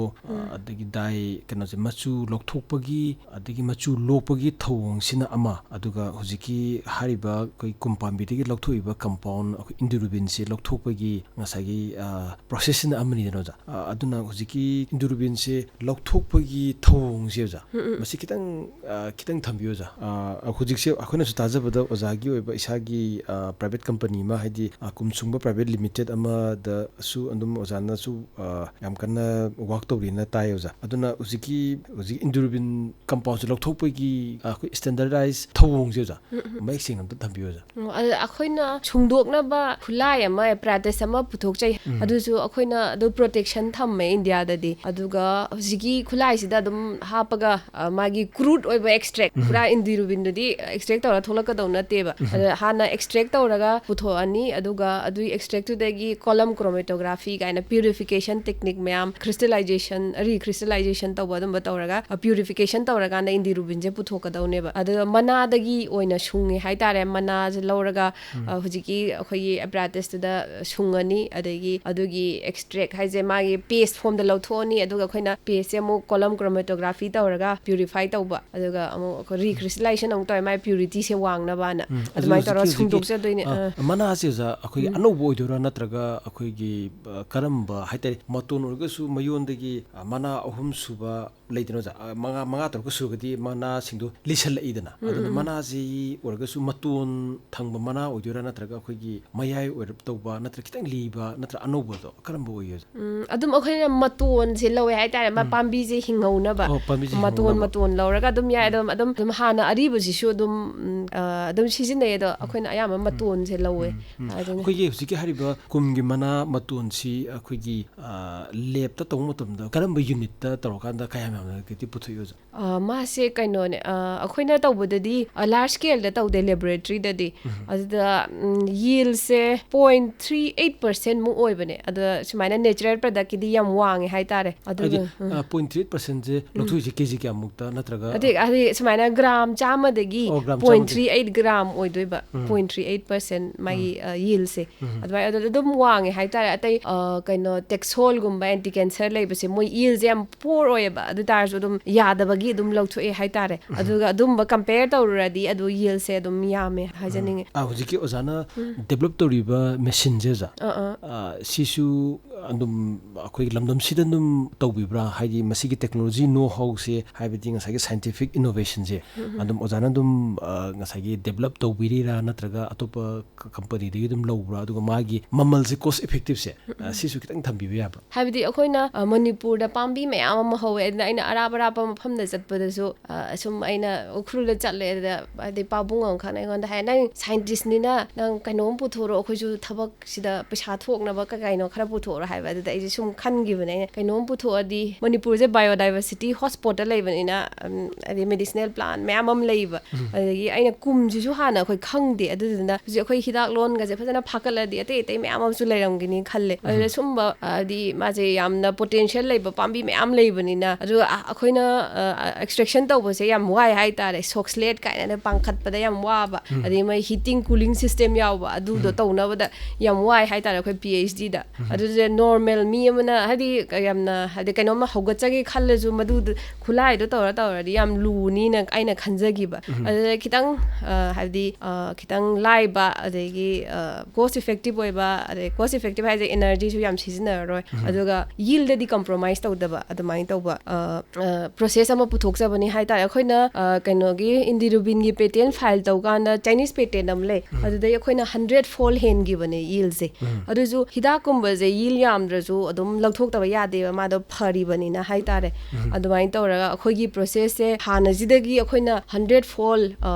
Speaker 2: ꯑꯗꯒꯤ ꯗꯥꯏ ꯀꯩꯅꯣꯁꯦ ꯃꯆꯨ ꯂꯧꯊꯣꯛꯄꯒꯤ ꯑꯗꯒꯤ ꯃꯆꯨ ꯂꯣꯛꯄꯒꯤ ꯊꯧꯑꯣꯡꯁꯤꯅ ꯑꯃ, ꯑꯗꯨꯒ ꯍꯧꯖꯤꯛꯀꯤ ꯍꯥꯏꯔꯤꯕ ꯑꯩꯈꯣꯏ ꯀꯨꯝ ꯄꯥꯝꯕꯤꯗꯒꯤ ꯂꯧꯊꯣꯛꯏꯕ ꯀꯝꯄꯥꯎꯟ ꯑꯩꯈꯣꯏ ꯏꯟꯗꯨꯔꯨꯕꯤꯟꯁꯦ ꯂꯧꯊꯣꯛꯄꯒꯤ ꯉꯁꯥꯏꯒꯤ ꯄ꯭ꯔꯣꯁꯦꯁꯁꯤꯅ ꯑꯃꯅꯤꯗꯅ ꯑꯣꯖꯥ. ꯑꯗꯨꯅ ꯍꯧꯖꯤꯛꯀꯤ ꯏꯟꯗꯨꯔꯨꯕꯤꯟꯁꯦ ꯂꯧꯊꯣꯛꯄꯒꯤ ꯊꯧꯑꯣꯡꯁꯦ ꯑꯣꯖꯥ ꯃꯁꯤ ꯈꯤꯇꯪ ꯊꯝꯕꯤꯌꯨ ꯑꯣꯖꯥ. ꯍꯧꯖꯤꯛꯁꯦ ꯑꯩꯈꯣꯏꯅꯁꯨ ꯇꯥꯖꯕꯗ ꯑꯣꯖꯥꯒꯤ ꯑꯣꯏꯕ ꯏꯁꯥꯒꯤ ꯄ꯭ꯔꯥꯏꯚꯦꯠ ꯀꯝꯄꯅꯤ ꯑꯃ ꯍꯥꯏꯗꯤ ꯀꯨꯝꯁꯨꯡꯕ ꯄ꯭ꯔꯥꯏꯚꯦꯠ ꯂꯤꯃꯤꯇꯦꯠ ꯑꯃꯗꯁꯨ ꯑꯗꯨꯝ ꯑꯣꯖꯥꯅꯁꯨ ꯌꯥꯝ ꯀꯟꯅ ꯋꯥꯛ ꯇꯧꯔꯤꯅ ꯇꯥꯏ ꯑꯣꯖꯥ. ꯑꯗꯨꯅ ꯍꯧꯖꯤꯛ ꯏꯟꯗꯨꯔꯨꯕꯤꯟ ꯀꯝꯄꯥꯎꯟꯁꯦ ꯂꯧꯊꯣꯛꯄꯒꯤ ꯑꯩꯈꯣꯏ ꯁ꯭ꯇꯦꯟꯗꯔꯗꯥꯏꯁ ꯊꯧꯑꯣꯡꯁꯦ ꯑꯣꯖꯥ ꯃꯌꯦꯛ ꯁꯦꯡꯅ ꯑꯝꯇ ꯊꯝꯕꯤꯌꯨ ꯑꯣꯖꯥ.
Speaker 3: ꯑꯩꯈꯣꯏꯅ ꯁꯨꯡꯗꯣꯛꯅꯕ ꯈꯨꯠꯂꯥꯏ ꯑꯃ ꯑꯦꯄ꯭ꯔꯥꯇꯤꯁ ꯑꯃ ꯄꯨꯊꯣꯛꯆꯩ. ꯑꯗꯨꯁꯨ ꯑꯩꯈꯣꯏꯅ ꯑꯗꯨ ꯄ꯭ꯔꯣꯇꯦꯛꯁꯟ ꯊꯝꯃꯦ ꯏꯟꯗꯤꯌꯥꯗꯗꯤ. ꯑꯗꯨꯒ ꯍꯧꯖꯤꯛꯀꯤ ꯈꯨꯠꯂꯥꯏꯁꯤꯗ ꯑꯗꯨꯝ ꯍꯥꯞꯄꯒ ꯃꯥꯒꯤ ꯀ꯭ꯔꯨꯠ ꯑꯣꯏꯕ ꯑꯦꯛꯁꯇ꯭ꯔꯦꯛ ꯄꯨꯔꯥ ꯏꯟꯗꯤꯔꯨꯕꯤꯟꯗꯨꯗꯤ ꯑꯦꯛꯁꯇ꯭ꯔꯦꯛ ꯇꯧꯔ ꯊꯣꯛꯂꯛꯀꯗꯧ ꯅꯠꯇꯦꯕ. ꯑꯗ ꯍꯥꯟꯅ ꯑꯦꯛꯁꯇ꯭ꯔꯦꯛ ꯇꯧꯔꯒ ꯄꯨꯊꯣꯛꯑꯅꯤ. ꯑꯗꯨꯒ ꯑꯗꯨꯒꯤ ꯑꯦꯛꯁꯇ꯭ꯔꯦꯛꯇꯨꯗꯒꯤ ꯀꯣꯂꯝ ꯀ꯭ꯔꯣꯃꯦꯇꯣꯒ꯭ꯔꯥꯐꯤ ꯀꯥꯏꯅ ꯄ꯭ꯌꯨꯔꯤꯐꯤꯀꯦꯁꯟ ꯇꯦꯛꯅꯤꯛ ꯃꯌꯥꯝ ꯈ꯭ꯔꯤꯁꯇꯦꯂꯥꯏꯖꯦꯁꯟ ꯔꯤꯈ꯭ꯔꯤꯁꯇꯦꯂꯥꯏꯖꯦꯁꯟ ꯇꯧꯕ ꯑꯗꯨꯝꯕ ꯇꯧꯔꯒ ꯄ꯭ꯌꯨꯔꯤꯐꯤꯀꯦꯁꯟ ꯇꯧꯔꯀꯥꯟꯗ ꯏꯟꯗꯤꯔꯨꯕꯤꯟꯁꯦ ꯄꯨꯊꯣꯛꯀꯗꯧꯅꯦꯕ. ꯑꯗꯨꯒ ꯃꯅꯥꯗꯒꯤ ꯑꯣꯏꯅ ꯁꯨꯡꯉꯦ ꯍꯥꯏꯇꯥꯔꯦ. ꯃꯅꯥꯁꯦ ꯂꯧꯔꯒ ꯍꯧꯖꯤꯛꯀꯤ ꯑꯩꯈꯣꯏꯒꯤ ꯑꯦꯄ꯭ꯔꯥꯇꯤꯁꯇꯨꯗ ꯁꯨꯡꯉꯅꯤ. ꯑꯗꯒꯤ ꯑꯗꯨꯒꯤ ꯑꯦꯛꯁꯇ꯭ꯔꯦꯛ ꯍꯥꯏꯁꯦ ꯃꯥꯒꯤ ꯄꯦꯁ ꯐꯣꯝꯗ ꯂꯧꯊꯣꯛꯑꯅꯤ. ꯑꯗꯨꯒ ꯑꯩꯈꯣꯏꯅ ꯄꯦꯁꯁꯦ ꯑꯃꯨꯛ ꯀꯣꯂꯝ ꯀ꯭ꯔꯣꯃꯦꯇꯣꯒ꯭ꯔꯥꯐꯤ ꯇꯧꯔꯒ ꯄ꯭ꯌꯨꯔꯤꯐꯥꯏ ꯇꯧꯕ. ꯑꯗꯨꯒ ꯑꯃꯨꯛ ꯔꯤꯈ꯭ꯔꯤꯁꯇꯦꯂꯥꯏꯖꯦꯁꯟ ꯑꯃꯨꯛ ꯇꯧꯋꯦ ꯃꯥꯒꯤ ꯄ꯭ꯌꯨꯔꯤꯇꯤꯁꯦ ꯋꯥꯡꯅꯕꯅ. ꯑꯗꯨꯃꯥꯏꯅ ꯇꯧꯔꯒ ꯁꯨꯡꯗꯣꯛꯆꯗꯣꯏꯅꯦ.
Speaker 2: ꯃꯅꯥꯁꯦ ꯑꯣꯖꯥ ꯑꯩꯈꯣꯏꯒꯤ ꯑꯅꯧꯕ ꯑꯣꯏꯗꯣꯏꯔꯥ ꯅꯠꯇ꯭ꯔꯒ ꯑꯩꯈꯣꯏꯒꯤ ꯀꯔꯝꯕ ꯍꯥꯏꯇꯥꯔꯦ ꯃꯇꯣꯟ ꯑꯣꯏꯔꯒꯁꯨ ꯃꯌꯣꯟꯗꯒꯤ ꯃꯅꯥ 3 ꯁꯨꯕ ꯂꯩꯗꯅ ꯑꯣꯖꯥ. ꯃꯉꯥ ꯇꯔꯨꯛ ꯁꯨꯔꯒꯗꯤ ꯃꯅꯥꯁꯤꯡꯗꯣ ꯂꯤꯁꯜꯂꯛꯏꯗꯅ. ꯑꯗꯨꯅ ꯃꯅꯥꯁꯤ ꯑꯣꯏꯔꯒꯁꯨ ꯃꯇꯣꯟ ꯊꯪꯕ ꯃꯅꯥ ꯑꯣꯏꯗꯣꯏꯔꯥ ꯅꯠꯇ꯭ꯔꯒ ꯑꯩꯈꯣꯏꯒꯤ ꯃꯌꯥꯏ ꯑꯣꯏꯔꯞ ꯇꯧꯕ ꯅꯠꯇ꯭ꯔꯒ ꯈꯤꯇꯪ ꯂꯤꯕ ꯅꯠꯇ꯭ꯔꯒ ꯑꯅꯧꯕꯗꯣ ꯀꯔꯝꯕ ꯑꯣꯏꯒꯦ ꯑꯣꯖꯥ?
Speaker 3: ꯑꯗꯨꯝ ꯑꯩꯈꯣꯏꯅ ꯃꯇꯣꯟꯁꯦ ꯂꯧꯋꯦ ꯍꯥꯏꯇꯥꯔꯦ. ꯄꯥꯝꯕꯤꯁꯦ ꯍꯤꯡꯍꯧꯅꯕ ꯃꯇꯣꯟ ꯂꯧꯔꯒ ꯑꯗꯨꯝ ꯌꯥꯏ. ꯑꯗꯨꯝ ꯍꯥꯟꯅ ꯑꯔꯤꯕꯁꯤꯁꯨ ꯑꯗꯨꯝ ꯁꯤꯖꯤꯟꯅꯩ. ꯑꯗꯣ ꯑꯩꯈꯣꯏꯅ ꯑꯌꯥꯝꯕ ꯃꯇꯣꯟꯁꯦ ꯂꯧꯋꯦ.
Speaker 2: ꯑꯩꯈꯣꯏꯒꯤ ꯍꯧꯖꯤꯛꯀꯤ ꯍꯥꯏꯔꯤꯕ ꯀꯨꯝꯒꯤ ꯃꯅꯥ ꯃꯇꯣꯟꯁꯤ ꯑꯩꯈꯣꯏꯒꯤ ꯂꯦꯞꯇ ꯇꯧꯕ ꯃꯇꯝꯗ ꯀꯔꯝꯕ ꯌꯨꯅꯤꯠꯇ ꯇꯧꯔꯀꯥꯟꯗ ꯀꯌꯥꯝ ꯌꯥꯝꯅ ꯄꯨꯊꯣꯛꯏ ꯑꯣꯖꯥ?
Speaker 3: ꯃꯥꯁꯦ ꯀꯩꯅꯣꯅꯦ ꯑꯩꯈꯣꯏꯅ ꯇꯧꯕꯗꯗꯤ ꯂꯥꯔꯖ ꯁ꯭ꯀꯦꯜꯗ ꯇꯧꯗꯦ ꯂꯦꯕꯣꯔꯦꯇꯔꯤꯗꯗꯤ. ꯑꯗꯨꯗ ꯌꯤꯜꯁꯦ 0.38% ꯃꯨꯛ ꯑꯣꯏꯕꯅꯦ. ꯑꯗ ꯁꯨꯃꯥꯏꯅ ꯅꯦꯆꯔꯦꯜ ꯄ꯭ꯔꯗꯛꯀꯤꯗꯤ ꯌꯥꯝ ꯋꯥꯡꯉꯦ ꯍꯥꯏꯇꯥꯔꯦ. ꯑꯗꯨꯒ
Speaker 2: 0.38%ꯁꯦ ꯂꯧꯊꯣꯛꯏꯁꯦ ꯀꯦꯖꯤ ꯀꯌꯥꯃꯨꯛꯇ ꯅꯠꯇ꯭ꯔꯒ
Speaker 3: ꯍꯥꯏꯗꯤ ꯁꯨꯃꯥꯏꯅ ꯒ꯭ꯔꯥꯝ 100ꯗꯒꯤ 0.38 ꯒ꯭ꯔꯥꯝ ꯑꯣꯏꯗꯣꯏꯕ. 0.38% ꯃꯥꯒꯤ ꯌꯤꯜꯁꯦ. ꯑꯗꯨꯃꯥꯏꯅ ꯑꯗꯨꯝ ꯋꯥꯡꯉꯦ ꯍꯥꯏꯇꯥꯔꯦ. ꯑꯇꯩ ꯀꯩꯅꯣ ꯇꯦꯛꯁꯣꯜꯒꯨꯝꯕ ꯑꯦꯟꯇꯤꯀꯦꯟꯁꯔ ꯂꯩꯕꯁꯦ ꯃꯣꯏ ꯌꯤꯜꯁꯦ ꯌꯥꯝ ꯄꯣꯔ ꯑꯣꯏꯌꯦꯕ. ꯑꯗꯨ ꯇꯥꯔꯁꯨ ꯑꯗꯨꯝ ꯌꯥꯗꯕꯒꯤ ꯑꯗꯨꯝ ꯂꯧꯊꯣꯛꯑꯦ ꯍꯥꯏꯇꯥꯔꯦ. ꯑꯗꯨꯒ ꯑꯗꯨꯝꯕ ꯀꯝꯄꯦꯌꯔ ꯇꯧꯔꯨꯔꯗꯤ ꯑꯗꯨ ꯌꯤꯜꯁꯦ ꯑꯗꯨꯝ ꯌꯥꯝꯃꯦ ꯍꯥꯏꯖꯅꯤꯡꯉꯦ.
Speaker 2: ꯍꯧꯖꯤꯛꯀꯤ ꯑꯣꯖꯥꯅ ꯗꯦꯕꯂꯞ ꯇꯧꯔꯤꯕ ꯃꯦꯁꯤꯟꯁꯦ ꯑꯣꯖꯥ ꯁꯤꯁꯨ ꯑꯗꯨꯝ ꯑꯩꯈꯣꯏꯒꯤ ꯂꯝꯗꯝꯁꯤꯗ ꯑꯗꯨꯝ ꯇꯧꯕꯤꯕ꯭ꯔꯥ? ꯍꯥꯏꯗꯤ ꯃꯁꯤꯒꯤ ꯇꯦꯛꯅꯣꯂꯣꯖꯤ ꯅꯣ ꯍꯥꯎꯁꯦ ꯍꯥꯏꯕꯗꯤ ꯉꯁꯥꯏꯒꯤ ꯁꯥꯏꯟꯇꯤꯐꯤꯛ ꯏꯅꯣꯚꯦꯁꯟꯁꯦ ꯑꯗꯨꯝ ꯑꯣꯖꯥꯅ ꯑꯗꯨꯝ ꯉꯁꯥꯏꯒꯤ ꯗꯦꯕꯂꯞ ꯇꯧꯕꯤꯔꯤꯔꯥ ꯅꯠꯇ꯭ꯔꯒ ꯑꯇꯣꯞꯄ ꯀꯝꯄꯅꯤꯗꯒꯤ ꯑꯗꯨꯝ ꯂꯧꯕ꯭ꯔꯥ? ꯑꯗꯨꯒ ꯃꯥꯒꯤ ꯃꯃꯜꯁꯦ ꯀꯣꯁ ꯏꯐꯦꯛꯇꯤꯞꯁꯦ ꯁꯤꯁꯨ ꯈꯤꯇꯪ ꯊꯝꯕꯤꯕ ꯌꯥꯕ꯭ꯔꯥ?
Speaker 3: ꯍꯥꯏꯕꯗꯤ ꯑꯩꯈꯣꯏꯅ ꯃꯅꯤꯄꯨꯔꯗ ꯄꯥꯝꯕꯤ ꯃꯌꯥꯝ ꯑꯃ ꯍꯧꯋꯦ. ꯑꯗꯨꯅ ꯑꯩꯅ ꯑꯔꯥꯞꯄ ꯃꯐꯝꯗ ꯆꯠꯄꯗꯁꯨ ꯁꯨꯝ ꯑꯩꯅ ꯎꯈ꯭ꯔꯨꯜꯗ ꯆꯠꯂꯦ. ꯑꯗꯨꯗ ꯍꯥꯏꯗꯤ ꯄꯥꯕꯨꯡ ꯑꯃꯈꯛꯅ ꯑꯩꯉꯣꯟꯗ ꯍꯥꯏ ꯅꯪ ꯁꯥꯏꯟꯇꯤꯁꯅꯤꯅ ꯅꯪ ꯀꯩꯅꯣꯝ ꯄꯨꯊꯣꯔꯛꯑꯣ ꯑꯩꯈꯣꯏꯁꯨ ꯊꯕꯛꯁꯤꯗ ꯄꯩꯁా ꯊꯣꯛꯅꯕ ꯀꯩꯅꯣ ꯈꯔ ꯄꯨꯊꯣꯛꯑꯣ ꯍꯥꯏꯕ. ꯑꯗꯨꯗ ꯑꯩꯁꯦ ꯁꯨꯝ ꯈꯟꯈꯤꯕꯅꯦ. ꯑꯩꯅ ꯀꯩꯅꯣꯝ ꯄꯨꯊꯣꯛꯑꯗꯤ ꯃꯅꯤꯄꯨꯔꯁꯦ ꯕꯥꯏꯑꯣꯗꯥꯏꯕꯔꯁꯤꯇꯤ ꯍꯣꯠꯁꯄꯣꯠꯇ ꯂꯩꯕꯅꯤ나 ꯍꯥꯏꯗꯤ ꯃꯦꯗꯤꯁꯤꯅꯦꯜ ꯄ꯭ꯂꯥꯟ ꯃꯌꯥꯝ ꯑꯃ ꯂꯩꯕ. ꯑꯗꯒꯤ ꯑꯩꯅ ꯀꯨꯝꯁꯤꯁꯨ ꯍꯥꯟꯅ ꯑꯩꯈꯣꯏ ꯈꯪꯗꯦ. ꯑꯗꯨꯗꯨꯅ ꯍꯧꯖꯤꯛ ꯑꯩꯈꯣꯏ ꯍꯤꯗꯥꯛ ꯂꯣꯟꯒꯁꯦ ꯐꯖꯅ ꯐꯥꯀꯠꯂꯗꯤ ꯑꯇꯩ ꯃꯌꯥꯝ ꯑꯃꯁꯨ ꯂꯩꯔꯝꯒꯅꯤ ꯈꯜꯂꯦ. ꯑꯗꯨꯗ ꯁꯨꯝꯕ ꯍꯥꯏꯗꯤ ꯃꯥꯁꯦ ꯌꯥꯝꯅ ꯄꯣꯇꯦꯟꯁꯤꯌꯦꯜ ꯂꯩꯕ ꯄꯥꯝꯕꯤ ꯃꯌꯥꯝ ꯂꯩꯕꯅꯤꯅ ꯑꯗꯨꯒ ꯑꯩꯈꯣꯏꯅ ꯑꯦꯛꯁꯇ꯭ꯔꯦꯛꯁꯟ ꯇꯧꯕꯁꯦ ꯌꯥꯝ ꯋꯥꯏ ꯍꯥꯏꯇꯥꯔꯦ. ꯁꯣꯛꯁꯂꯦꯠ ꯀꯥꯏꯅ ꯄꯥꯡꯈꯠꯄꯗ ꯌꯥꯝ ꯋꯥꯕ. ꯑꯗꯩ ꯃꯣꯏ ꯍꯤꯇꯤꯡ ꯀꯨꯂꯤꯡ ꯁꯤꯁꯇꯦꯝ ꯌꯥꯎꯕ ꯑꯗꯨꯗꯣ ꯇꯧꯅꯕꯗ ꯌꯥꯝ ꯋꯥꯏ ꯍꯥꯏꯇꯥꯔꯦ ꯑꯩꯈꯣꯏ PhDꯗ. ꯑꯗꯨꯁꯦ ꯅꯣꯔꯃꯦꯜ ꯃꯤ ꯑꯃꯅ ꯍꯥꯏꯗꯤ ꯌꯥꯝꯅ ꯍꯥꯏꯗꯤ ꯀꯩꯅꯣꯝꯃ ꯍꯧꯒꯠꯆꯒꯦ ꯈꯜꯂꯁꯨ ꯃꯗꯨ ꯈꯨꯠꯂꯥꯏꯗꯣ ꯇꯧꯔꯗꯤ ꯌꯥꯝ ꯂꯨꯅꯤꯅ ꯑꯩꯅ ꯈꯟꯖꯈꯤꯕ. ꯑꯗꯨꯗꯈꯤꯇꯪ ꯍꯥꯏꯕꯗꯤ ꯈꯤꯇꯪ ꯂꯥꯏꯕ ꯑꯗꯒꯤ ꯀꯣꯁ ꯏꯐꯦꯛꯇꯤꯞ ꯑꯣꯏꯕ. ꯑꯗꯩ ꯀꯣꯁ ꯏꯐꯦꯛꯇꯤꯞ ꯍꯥꯏꯁꯦ एनर्जीꯁꯨ ꯌꯥꯝ ꯁꯤꯖꯤꯟꯅꯔꯔꯣꯏ. ꯑꯗꯨꯒ yieldꯗꯗꯤ ꯀꯝꯄ꯭ꯔꯣꯃꯥꯏꯁ ꯇꯧꯗꯕ ꯑꯗꯨꯃꯥꯏꯅ ꯇꯧꯕ ꯄ꯭ꯔꯣꯁꯦꯁ ꯑꯃ ꯄꯨꯊꯣꯛꯆꯕꯅꯤ ꯍꯥꯏꯇꯥꯔꯦ. ꯑꯩꯈꯣꯏꯅ ꯀꯩꯅꯣꯒꯤ ꯏꯟꯗꯤꯔꯨꯕꯤꯟꯒꯤ ꯄꯦꯇꯦꯟ ꯐꯥꯏꯜ ꯇꯧꯀꯥꯟꯗ ꯆꯥꯏꯅꯤꯁ ꯄꯦꯇꯦꯟ ꯑꯃ ꯂꯩ. ꯑꯗꯨꯗꯩ ꯑꯩꯈꯣꯏꯅ 100-fold ꯍꯦꯟꯈꯤꯕꯅꯦ yieldꯁꯦ. ꯑꯗꯨꯁꯨ ꯍꯤꯗꯥꯛꯀꯨꯝꯕꯁꯦ yield ꯌꯥꯝꯗ꯭ꯔꯁꯨ ꯑꯗꯨꯝ ꯂꯧꯊꯣꯛꯇꯕ ꯌꯥꯗꯦꯕ ꯃꯥꯗꯣ ꯐꯔꯤꯕꯅꯤꯅ ꯍꯥꯏꯇꯥꯔꯦ ꯑꯗꯨꯃꯥꯏꯅ ꯇꯧꯔꯒ ꯑꯩꯈꯣꯏꯒꯤ ꯄ꯭ꯔꯣꯁꯦꯁꯁꯦ ꯍꯥꯟꯅꯁꯤꯗꯒꯤ ꯑꯩꯈꯣꯏꯅ 100-fold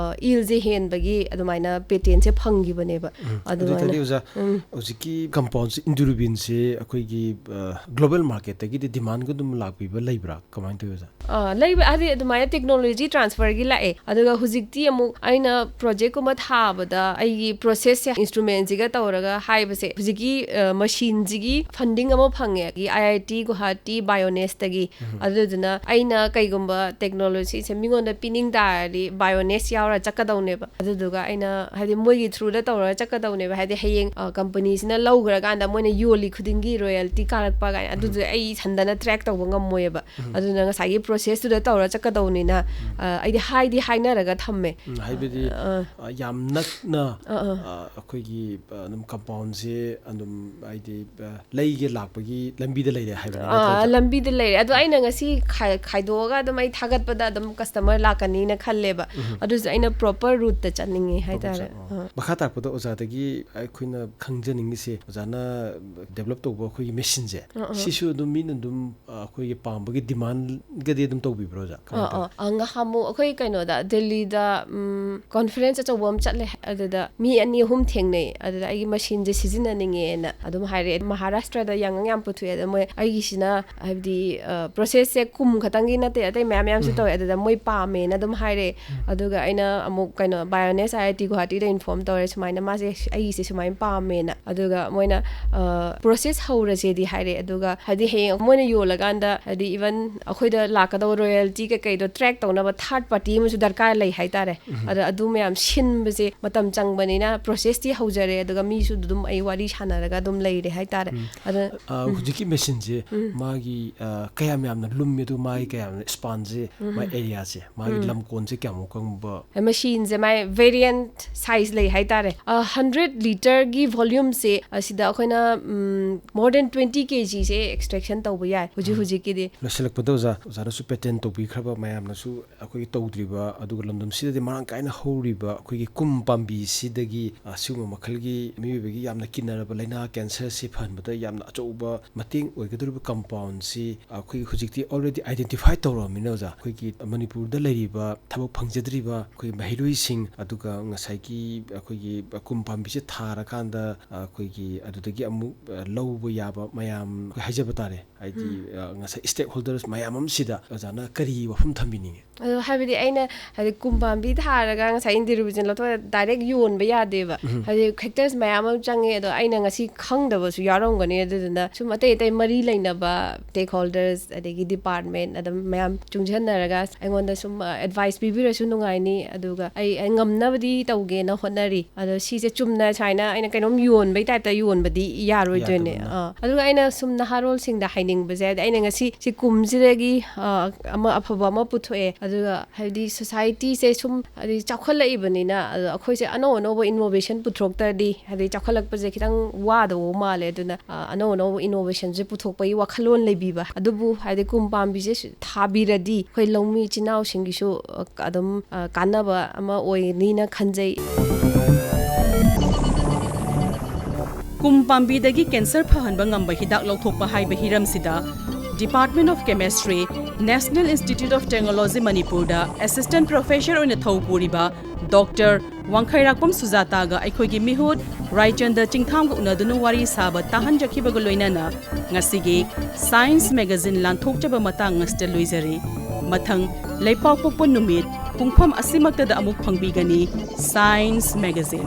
Speaker 3: ꯏꯜꯁꯦ ꯍꯦꯟꯕꯒꯤ ꯑꯗꯨꯃꯥꯏꯅ ꯄꯦꯇꯦꯟꯁꯦ ꯐꯪꯈꯤꯕꯅꯦꯕ
Speaker 2: ꯑꯗꯨꯃꯥꯏꯅ ꯑꯣꯖꯥ ꯍꯧꯖꯤꯛꯀꯤ ꯀꯝꯄꯥꯎꯟꯁꯦ Interviewee ꯑꯩꯈꯣꯏꯒꯤ ꯒ꯭ꯂꯣꯕꯦꯜ ꯃꯥꯔꯀꯦꯠꯇꯒꯤꯗꯤ ꯗꯤꯃꯥꯟꯒ ꯑꯗꯨꯝ ꯂꯥꯛꯄꯤꯕ ꯂꯩꯕ꯭ꯔꯥ ꯀꯃꯥꯏꯅ ꯇꯧꯏ ꯑꯣꯖꯥ
Speaker 3: ꯂꯩꯕ ꯍꯥꯏꯗꯤ ꯑꯗꯨꯃꯥꯏꯅ ꯇꯦꯛꯅꯣꯂꯣꯖꯤ ꯇ꯭ꯔꯥꯟꯁꯐꯔꯒꯤ ꯂꯥꯛꯑꯦ ꯑꯗꯨꯒ ꯍꯧꯖꯤꯛꯇꯤ ꯑꯃꯨꯛ ꯑꯩꯅ ꯄ꯭ꯔꯣꯖꯦꯛꯀꯨꯝꯕ ꯊꯥꯕꯗ ꯑꯩꯒꯤ ꯄ꯭ꯔꯣꯁꯦꯁꯁꯦ ꯏꯟꯁꯇ꯭ꯔꯨꯃꯦꯟꯁꯤꯒ ꯇꯧꯔꯒ ꯍꯥꯏꯕꯁꯦ ꯍꯧꯖꯤꯛꯀꯤ ꯃꯁꯤꯟꯁꯤꯒꯤ ꯐꯟꯗꯤꯡ ꯑꯃ ꯐꯪꯉꯦ IIT ꯒꯨꯋꯥꯍꯥꯇꯤ ꯕꯥꯏꯑꯣꯅꯦꯁꯇꯒꯤ ꯑꯗꯨꯗꯨꯅ ꯑꯩꯅ ꯀꯩꯒꯨꯝꯕ ꯇꯦꯛꯅꯣꯂꯣꯖꯤꯁꯦ ꯃꯤꯉꯣꯟꯗ ꯄꯤꯅꯤꯡ ꯇꯥꯔꯗꯤ ꯕꯥꯏꯑꯣꯅꯦꯁ ꯌꯥꯎꯔ ꯆꯠꯀꯗꯧꯅꯦꯕ ꯑꯗꯨꯗꯨꯒ ꯑꯩꯅ ꯍꯥꯏꯗꯤ ꯃꯣꯏꯒꯤ ꯊ꯭ꯔꯨꯗ ꯇꯧꯔꯒ ꯆꯠꯀꯗꯧꯅꯦꯕ ꯍꯥꯏꯗꯤ ꯍꯌꯦꯡ ꯀꯝꯄꯅꯤꯁꯤꯅ ꯂꯧꯈ꯭ꯔꯀꯥꯟꯗ ꯃꯣꯏꯅ ꯌꯣꯜꯂꯤ ꯈꯨꯗꯤꯡꯒꯤ ꯔꯣꯌꯦꯜꯇꯤ ꯀꯥꯔꯛꯄ ꯀꯥꯏꯅ ꯑꯗꯨꯗꯣ ꯑꯩ ꯏꯊꯟꯗꯅ ꯇ꯭ꯔꯦꯛ ꯇꯧꯕ ꯉꯝꯃꯣꯏꯕ ꯑꯗꯨꯅ ꯉꯁꯥꯏꯒꯤ ꯄ꯭ꯔꯣꯁꯦꯁꯇꯨꯗ ꯇꯧꯔ ꯆꯠꯀꯗꯧꯅꯤꯅ ꯑꯩꯗꯤ ꯍꯥꯏꯅꯔꯒ ꯊꯝꯃꯦ
Speaker 2: ꯍꯥꯏꯕꯗꯤ ꯌꯥꯝ ꯅꯛꯅ ꯑꯩꯈꯣꯏꯒꯤ ꯑꯗꯨꯝ ꯀꯝꯄꯥꯎꯟꯁꯦ ꯑꯗꯨꯝ ꯍꯥꯏꯗꯤ ꯂꯩꯒ ꯂꯥꯛꯄꯒꯤ ꯂꯝꯕꯤꯗ ꯂꯩꯔꯦ ꯍꯥꯏꯕꯅꯤ
Speaker 3: ꯂꯝꯕꯤꯗ ꯂꯩꯔꯦ ꯑꯗꯣ ꯑꯩꯅ ꯉꯁꯤ ꯈꯥꯏꯗꯣꯛꯑꯒ ꯑꯗꯨꯝ ꯑꯩ ꯊꯥꯒꯠꯄꯗ ꯑꯗꯨꯝ ꯀꯁꯇꯃꯔ ꯂꯥꯛꯀꯅꯤꯅ ꯈꯜꯂꯦꯕ ꯑꯗꯨꯁꯨ ꯑꯩꯅ ꯄ꯭ꯔꯣꯄꯔ ꯔꯨꯠꯇ ꯆꯠꯅꯤꯡꯉꯦ ꯍꯥꯏꯇꯥꯔꯦ
Speaker 2: ꯃꯈꯥ ꯇꯥꯔꯛꯄꯗ ꯑꯣꯖꯥꯗꯒꯤ ꯑꯩꯈꯣꯏꯅ ꯈꯪꯖꯅꯤꯡꯉꯤꯁꯦ ꯑꯣꯖꯥꯅ ꯗꯦꯕꯂꯞ ꯇꯧꯕ ꯑꯩꯈꯣꯏꯒꯤ ꯃꯦꯁꯤꯟꯁꯦ ꯁꯤꯁꯨ ꯑꯗꯨꯝ ꯃꯤꯅ ꯑꯗꯨꯝ ꯑꯩꯈꯣꯏꯒꯤ ꯄꯥꯝꯕꯒꯤ ꯗꯤꯃꯥꯟꯒꯗꯤ ꯑꯗꯨꯝ ꯇꯧꯕꯤꯕ꯭ꯔꯣ ꯑꯣꯖꯥ
Speaker 3: ꯉꯍꯥꯃꯨꯛ ꯑꯩꯈꯣꯏ ꯀꯩꯅꯣꯗ ꯗꯦꯜꯂꯤꯗ ꯀꯣꯟꯐꯔꯦꯟꯁ ꯑꯆꯧꯕ ꯑꯃ ꯆꯠꯂꯦ ꯑꯗꯨꯗ ꯃꯤ 2-3 ꯊꯦꯡꯅꯩ ꯑꯗꯨꯗ ꯑꯩꯒꯤ ꯃꯁꯤꯟꯁꯦ ꯁꯤꯖꯤꯟꯅꯅꯤꯡꯉꯦꯅ ꯑꯗꯨꯝ ꯍꯥꯏꯔꯛꯑꯦ ꯃꯍꯥꯔꯥꯁꯇ꯭ꯔꯗ ꯌꯥꯝ ꯄꯨꯊꯣꯛꯑꯦ ꯑꯗ ꯃꯣꯏ ꯑꯩꯒꯤꯁꯤꯅ ꯍꯥꯏꯕꯗꯤ ꯄ꯭ꯔꯣꯁꯦꯁꯁꯦ ꯀꯨꯝ ꯈꯛꯇꯪꯒꯤ ꯅꯠꯇꯦ ꯑꯇꯩ ꯃꯌꯥꯝꯁꯨ ꯇꯧꯋꯦ ꯑꯗꯨꯗ ꯃꯣꯏ ꯄꯥꯝꯃꯦꯅ ꯑꯗꯨꯝ ꯍꯥꯏꯔꯛꯑꯦ ꯑꯗꯨꯒ ꯑꯩꯅ ꯑꯃꯨꯛ ꯀꯩꯅꯣ ꯕꯥꯏꯑꯣꯅꯦꯁ IIT ꯒꯨꯋꯥꯍꯥꯇꯤꯗ ꯏꯟꯐꯣꯔꯝ ꯇꯧꯔꯦ ꯁꯨꯃꯥꯏꯅ ꯃꯥꯁꯦ ꯑꯩꯒꯤꯁꯦ ꯁꯨꯃꯥꯏꯅ ꯄꯥꯝꯃꯦꯅ ꯑꯗꯨꯒ ꯃꯣꯏꯅ ꯄ꯭ꯔꯣꯁꯦꯁ ꯍꯧꯔꯁꯦꯗꯤ ꯍꯥꯏꯔꯛꯑꯦ ꯑꯗꯨꯒ ꯍꯥꯏꯗꯤ ꯍꯌꯦꯡ ꯃꯣꯏꯅ ꯌꯣꯜꯂꯀꯥꯟꯗ ꯍꯥꯏꯗꯤ ꯏꯚꯟ ꯑꯩꯈꯣꯏꯗ ꯂꯥꯛꯀꯗꯧꯕ ꯔꯣꯌꯦꯜꯇꯤ ꯀꯩꯀꯩꯗꯣ ꯇ꯭ꯔꯦꯛ ꯇꯧꯅꯕ ꯊꯥꯔꯠ ꯄꯥꯔꯇꯤ ꯑꯃꯁꯨ ꯗꯔꯀꯥꯔ ꯂꯩ ꯍꯥꯏꯇꯥꯔꯦ ꯑꯗ ꯑꯗꯨ ꯃꯌꯥꯝ ꯁꯤꯟꯕꯁꯦ ꯃꯇꯝ ꯆꯪꯕꯅꯤꯅ ꯄ꯭ꯔꯣꯁꯦꯁꯇꯤ ꯍꯧꯖꯔꯦ ꯑꯗꯨꯒ ꯃꯤꯁꯨ ꯑꯗꯨꯝ ꯑꯩ ꯋꯥꯔꯤ ꯁꯥꯟꯅꯔꯒ ꯑꯗꯨꯝ ꯂꯩꯔꯦ ꯍꯥꯏꯇꯥꯔꯦ ꯑꯗ
Speaker 2: ꯍꯧꯖꯤꯛꯀꯤ ꯃꯦꯁꯤꯟꯁꯦ ꯃꯥꯒꯤ ꯀꯌꯥꯝ ꯌꯥꯝꯅ ꯂꯨꯝꯃꯤ ꯑꯗꯨ ꯃꯥꯒꯤ ꯀꯌꯥꯝꯅ ꯁ꯭ꯄꯥꯟꯁꯦ ꯃꯥꯒꯤ ꯑꯦꯔꯤꯌꯥꯁꯦ ꯃꯥꯒꯤ ꯂꯝꯀꯣꯟꯁꯦ ꯀꯌꯥꯃꯨꯛ ꯀꯪꯕ
Speaker 3: ꯃꯦꯁꯤꯟꯁꯦ ꯃꯥꯏ ꯚꯦꯔꯤꯌꯦꯟꯠ ꯁꯥꯏꯖ ꯂꯩ ꯍꯥꯏꯇꯥꯔꯦ 100 ꯂꯤꯇꯔꯒꯤ ꯚꯣꯜꯌꯨꯝꯁꯦ ꯑꯁꯤꯗ ꯑꯩꯈꯣꯏꯅ more than 20 kgꯁꯦ ꯑꯦꯛꯁꯇ꯭ꯔꯦꯛꯁꯟ ꯇꯧꯕ ꯌꯥꯏ ꯍꯧꯖꯤꯛꯀꯤꯗꯤ
Speaker 2: ꯂꯣꯏꯁꯤꯜꯂꯛꯄꯗ ꯑꯣꯖꯥꯅꯁꯨ ꯄꯦꯇꯦꯟ ꯇꯧꯕꯤꯈ꯭ꯔꯕ ꯃꯌꯥꯝꯅꯁꯨ ꯑꯩꯈꯣꯏꯒꯤ ꯇꯧꯗ꯭ꯔꯤꯕ ꯑꯗꯨꯒ ꯂꯝꯗꯝꯁꯤꯗꯗꯤ ꯃꯔꯥꯡ ꯀꯥꯏꯅ ꯍꯧꯔꯤꯕ ꯑꯩꯈꯣꯏꯒꯤ ꯀꯨꯝ ꯄꯥꯝꯕꯤꯁꯤꯗꯒꯤ ꯑꯁꯤꯒꯨꯝꯕ ꯃꯈꯜꯒꯤ ꯃꯤꯑꯣꯏꯕꯒꯤ ꯌꯥꯝꯅ ꯀꯤꯟꯅꯔꯕ ꯂꯩꯅꯥ ꯀꯦꯟꯁꯔꯁꯤ ꯐꯍꯟꯕꯗ ꯌꯥꯝꯅ ꯑꯆꯧꯕ ꯃꯇꯦꯡ ꯑꯣꯏꯒꯗꯧꯔꯤꯕ ꯀꯝꯄꯥꯎꯟꯁꯤ ꯑꯩꯈꯣꯏꯒꯤ ꯍꯧꯖꯤꯛꯇꯤ ꯑꯣꯜꯔꯦꯗꯤ ꯑꯥꯏꯗꯦꯟꯇꯤꯐꯥꯏ ꯇꯧꯔꯕꯅꯤꯅ ꯑꯣꯖꯥ ꯑꯩꯈꯣꯏꯒꯤ ꯃꯅꯤꯄꯨꯔꯗ ꯂꯩꯔꯤꯕ ꯊꯕꯛ ꯐꯪꯖꯗ꯭ꯔꯤꯕ ꯑꯩꯈꯣꯏꯒꯤ ꯃꯍꯩꯔꯣꯏꯁꯤꯡ ꯑꯗꯨꯒ ꯉꯁꯥꯏꯒꯤ ꯑꯩꯈꯣꯏꯒꯤ ꯀꯨꯝ ꯄꯥꯝꯕꯤꯁꯦ ꯊꯥꯔꯀꯥꯟꯗ ꯑꯩꯈꯣꯏꯒꯤ ꯑꯗꯨꯗꯒꯤ ꯑꯃꯨꯛ ꯂꯧꯕ ꯌꯥꯕ ꯃꯌꯥꯝ ꯍꯥꯏꯖꯕ ꯇꯥꯔꯦ ꯍꯥꯏꯗꯤ ꯉꯁꯥꯏ ꯁ꯭ꯇꯦꯛ ꯍꯣꯜꯗꯔꯁ ꯃꯌꯥꯝ ꯑꯃꯁꯤꯗ ꯑꯣꯖꯥꯅ ꯀꯔꯤ ꯋꯥꯐꯝ ꯊꯝꯕꯤꯅꯤꯡꯉꯤ
Speaker 3: ꯑꯗꯣ ꯍꯥꯏꯕꯗꯤ ꯑꯩꯅ ꯍꯥꯏꯗꯤ ꯀꯨꯝ ꯄꯥꯝꯕꯤ ꯊꯥꯔꯒ ꯉꯁꯥꯏ Interviewee ꯂꯧꯊꯣꯛꯑꯒ ꯗꯥꯏꯔꯦꯛ ꯌꯣꯟꯕ ꯌꯥꯗꯦꯕ ꯍꯥꯏꯗꯤ ꯐꯦꯛꯇꯔꯁ ꯃꯌꯥꯝ ꯑꯃ ꯆꯪꯉꯦ ꯑꯗꯣ ꯑꯩꯅ ꯉꯁꯤ ꯈꯪꯗꯕꯁꯨ ꯌꯥꯎꯔꯝꯒꯅꯤ ꯑꯗꯨꯗꯨꯅ ꯁꯨꯝ ꯑꯇꯩ ꯃꯔꯤ ꯂꯩꯅꯕ ꯁ꯭ꯇꯦꯛ ꯍꯣꯜꯗꯔꯁ ꯑꯗꯒꯤ ꯗꯤꯄꯥꯔꯠꯃꯦꯟ ꯑꯗꯨꯝ ꯃꯌꯥꯝ ꯆꯨꯡꯁꯤꯟꯅꯔꯒ ꯑꯩꯉꯣꯟꯗ ꯁꯨꯝ ꯑꯦꯗꯚꯥꯏꯁ ꯄꯤꯕꯤꯔꯁꯨ ꯅꯨꯡꯉꯥꯏꯅꯤ ꯑꯗꯨꯒ ꯑꯩ ꯉꯝꯅꯕꯗꯤ ꯇꯧꯒꯦꯅ ꯍꯣꯠꯅꯔꯤ ꯑꯗꯣ ꯁꯤꯁꯦ ꯆꯨꯝꯅ ꯁꯨꯃꯥꯏꯅ ꯑꯩꯅ ꯀꯩꯅꯣꯝ ꯌꯣꯟꯕꯩ ꯇꯥꯏꯞꯇ ꯌꯣꯟꯕꯗꯤ ꯌꯥꯔꯣꯏꯗꯣꯏꯅꯦ ꯑꯗꯨꯒ ꯑꯩꯅ ꯁꯨꯝ ꯅꯍꯥꯔꯣꯜꯁꯤꯡꯗ ꯍꯥꯏꯅꯤꯡꯕꯁꯦ ꯍꯥꯏꯗꯤ ꯑꯩꯅ ꯉꯁꯤ ꯁꯤ ꯀꯨꯝꯁꯤꯗꯒꯤ ꯑꯐꯕ ꯑꯃ ꯄꯨꯊꯣꯛꯑꯦ ꯑꯗꯨꯒ ꯍꯥꯏꯗꯤ ꯁꯣꯁꯥꯏꯇꯤꯁꯦ ꯁꯨꯝ ꯍꯥꯏꯗꯤ ꯆꯥꯎꯈꯠꯂꯛꯏꯕꯅꯤꯅ ꯑꯗꯣ ꯑꯩꯈꯣꯏꯁꯦ ꯑꯅꯧꯕ ꯏꯅꯣꯚꯦꯁꯟ ꯄꯨꯊꯣꯛꯇ꯭ꯔꯗꯤ ꯍꯥꯏꯗꯤ ꯆꯥꯎꯈꯠꯂꯛꯄꯁꯦ ꯈꯤꯇꯪ ꯋꯥꯗꯧꯕ ꯃꯥꯜꯂꯦ ꯑꯗꯨꯅ ꯑꯅꯧꯕ ꯏꯅꯣꯚꯦꯁꯟꯁꯦ ꯄꯨꯊꯣꯛꯄꯒꯤ ꯋꯥꯈꯜꯂꯣꯟ ꯂꯩꯕꯤꯕ ꯑꯗꯨꯕꯨ ꯍꯥꯏꯗꯤ ꯀꯨꯝ ꯄꯥꯝꯕꯤꯁꯦ ꯊꯥꯕꯤꯔꯗꯤ ꯑꯩꯈꯣꯏ ꯂꯧꯃꯤ ꯏꯆꯤꯜ ꯏꯅꯥꯎꯁꯤꯡꯒꯤꯁꯨ ꯑꯗꯨꯝ ꯀꯥꯟꯅꯕ ꯑꯃ ꯑꯣꯏꯅꯤꯅ ꯈꯟꯖꯩ
Speaker 1: ꯀꯨꯝ ꯄꯥꯝꯕꯤꯗꯒꯤ ꯀꯦꯟꯁꯔ ꯐꯍꯟꯕ ꯉꯝꯕ ꯍꯤꯗꯥꯛ ꯂꯧꯊꯣꯛꯄ ꯍꯥꯏꯕ ꯍꯤꯔꯝꯁꯤꯗ department of chemistry national institute of technology ꯃꯅꯤꯄꯨꯔꯗ ꯑꯦꯁꯤꯁꯇꯦꯟꯠ ꯄ꯭ꯔꯣꯐꯦꯁꯔ ꯑꯣꯏꯅ ꯊꯧ ꯄꯨꯔꯤꯕ ꯗꯣꯛꯇꯔ ꯋꯥꯡꯈꯩꯔꯥꯛꯄꯝ ꯁꯨꯖꯥꯇꯥꯒ ꯑꯩꯈꯣꯏꯒꯤ ꯃꯤꯍꯨꯠ ꯔꯥꯏꯆꯟꯗ ꯆꯤꯡꯊꯥꯝꯒ ꯎꯅꯗꯨꯅ ꯋꯥꯔꯤ ꯁꯥꯕ ꯇꯥꯍꯟꯖꯈꯤꯕꯒ ꯂꯣꯏꯅꯅ ꯉꯁꯤꯒꯤ ꯁꯥꯏꯟꯁ ꯃꯦꯒꯥꯖꯤꯟ ꯂꯥꯟꯊꯣꯛꯆꯕ ꯃꯇꯥꯡ ꯑꯁꯤꯗ ꯂꯣꯏꯖꯔꯤ ꯃꯊꯪ ꯂꯩꯄꯥꯛꯄꯣꯛꯄ ꯅꯨꯃꯤꯠ ꯄꯨꯡꯐꯝ ꯑꯁꯤꯃꯛꯇꯗ ꯑꯃꯨꯛ ꯐꯪꯕꯤꯒꯅꯤ ꯁꯥꯏꯟꯁ ꯃꯦꯒꯥꯖꯤꯟ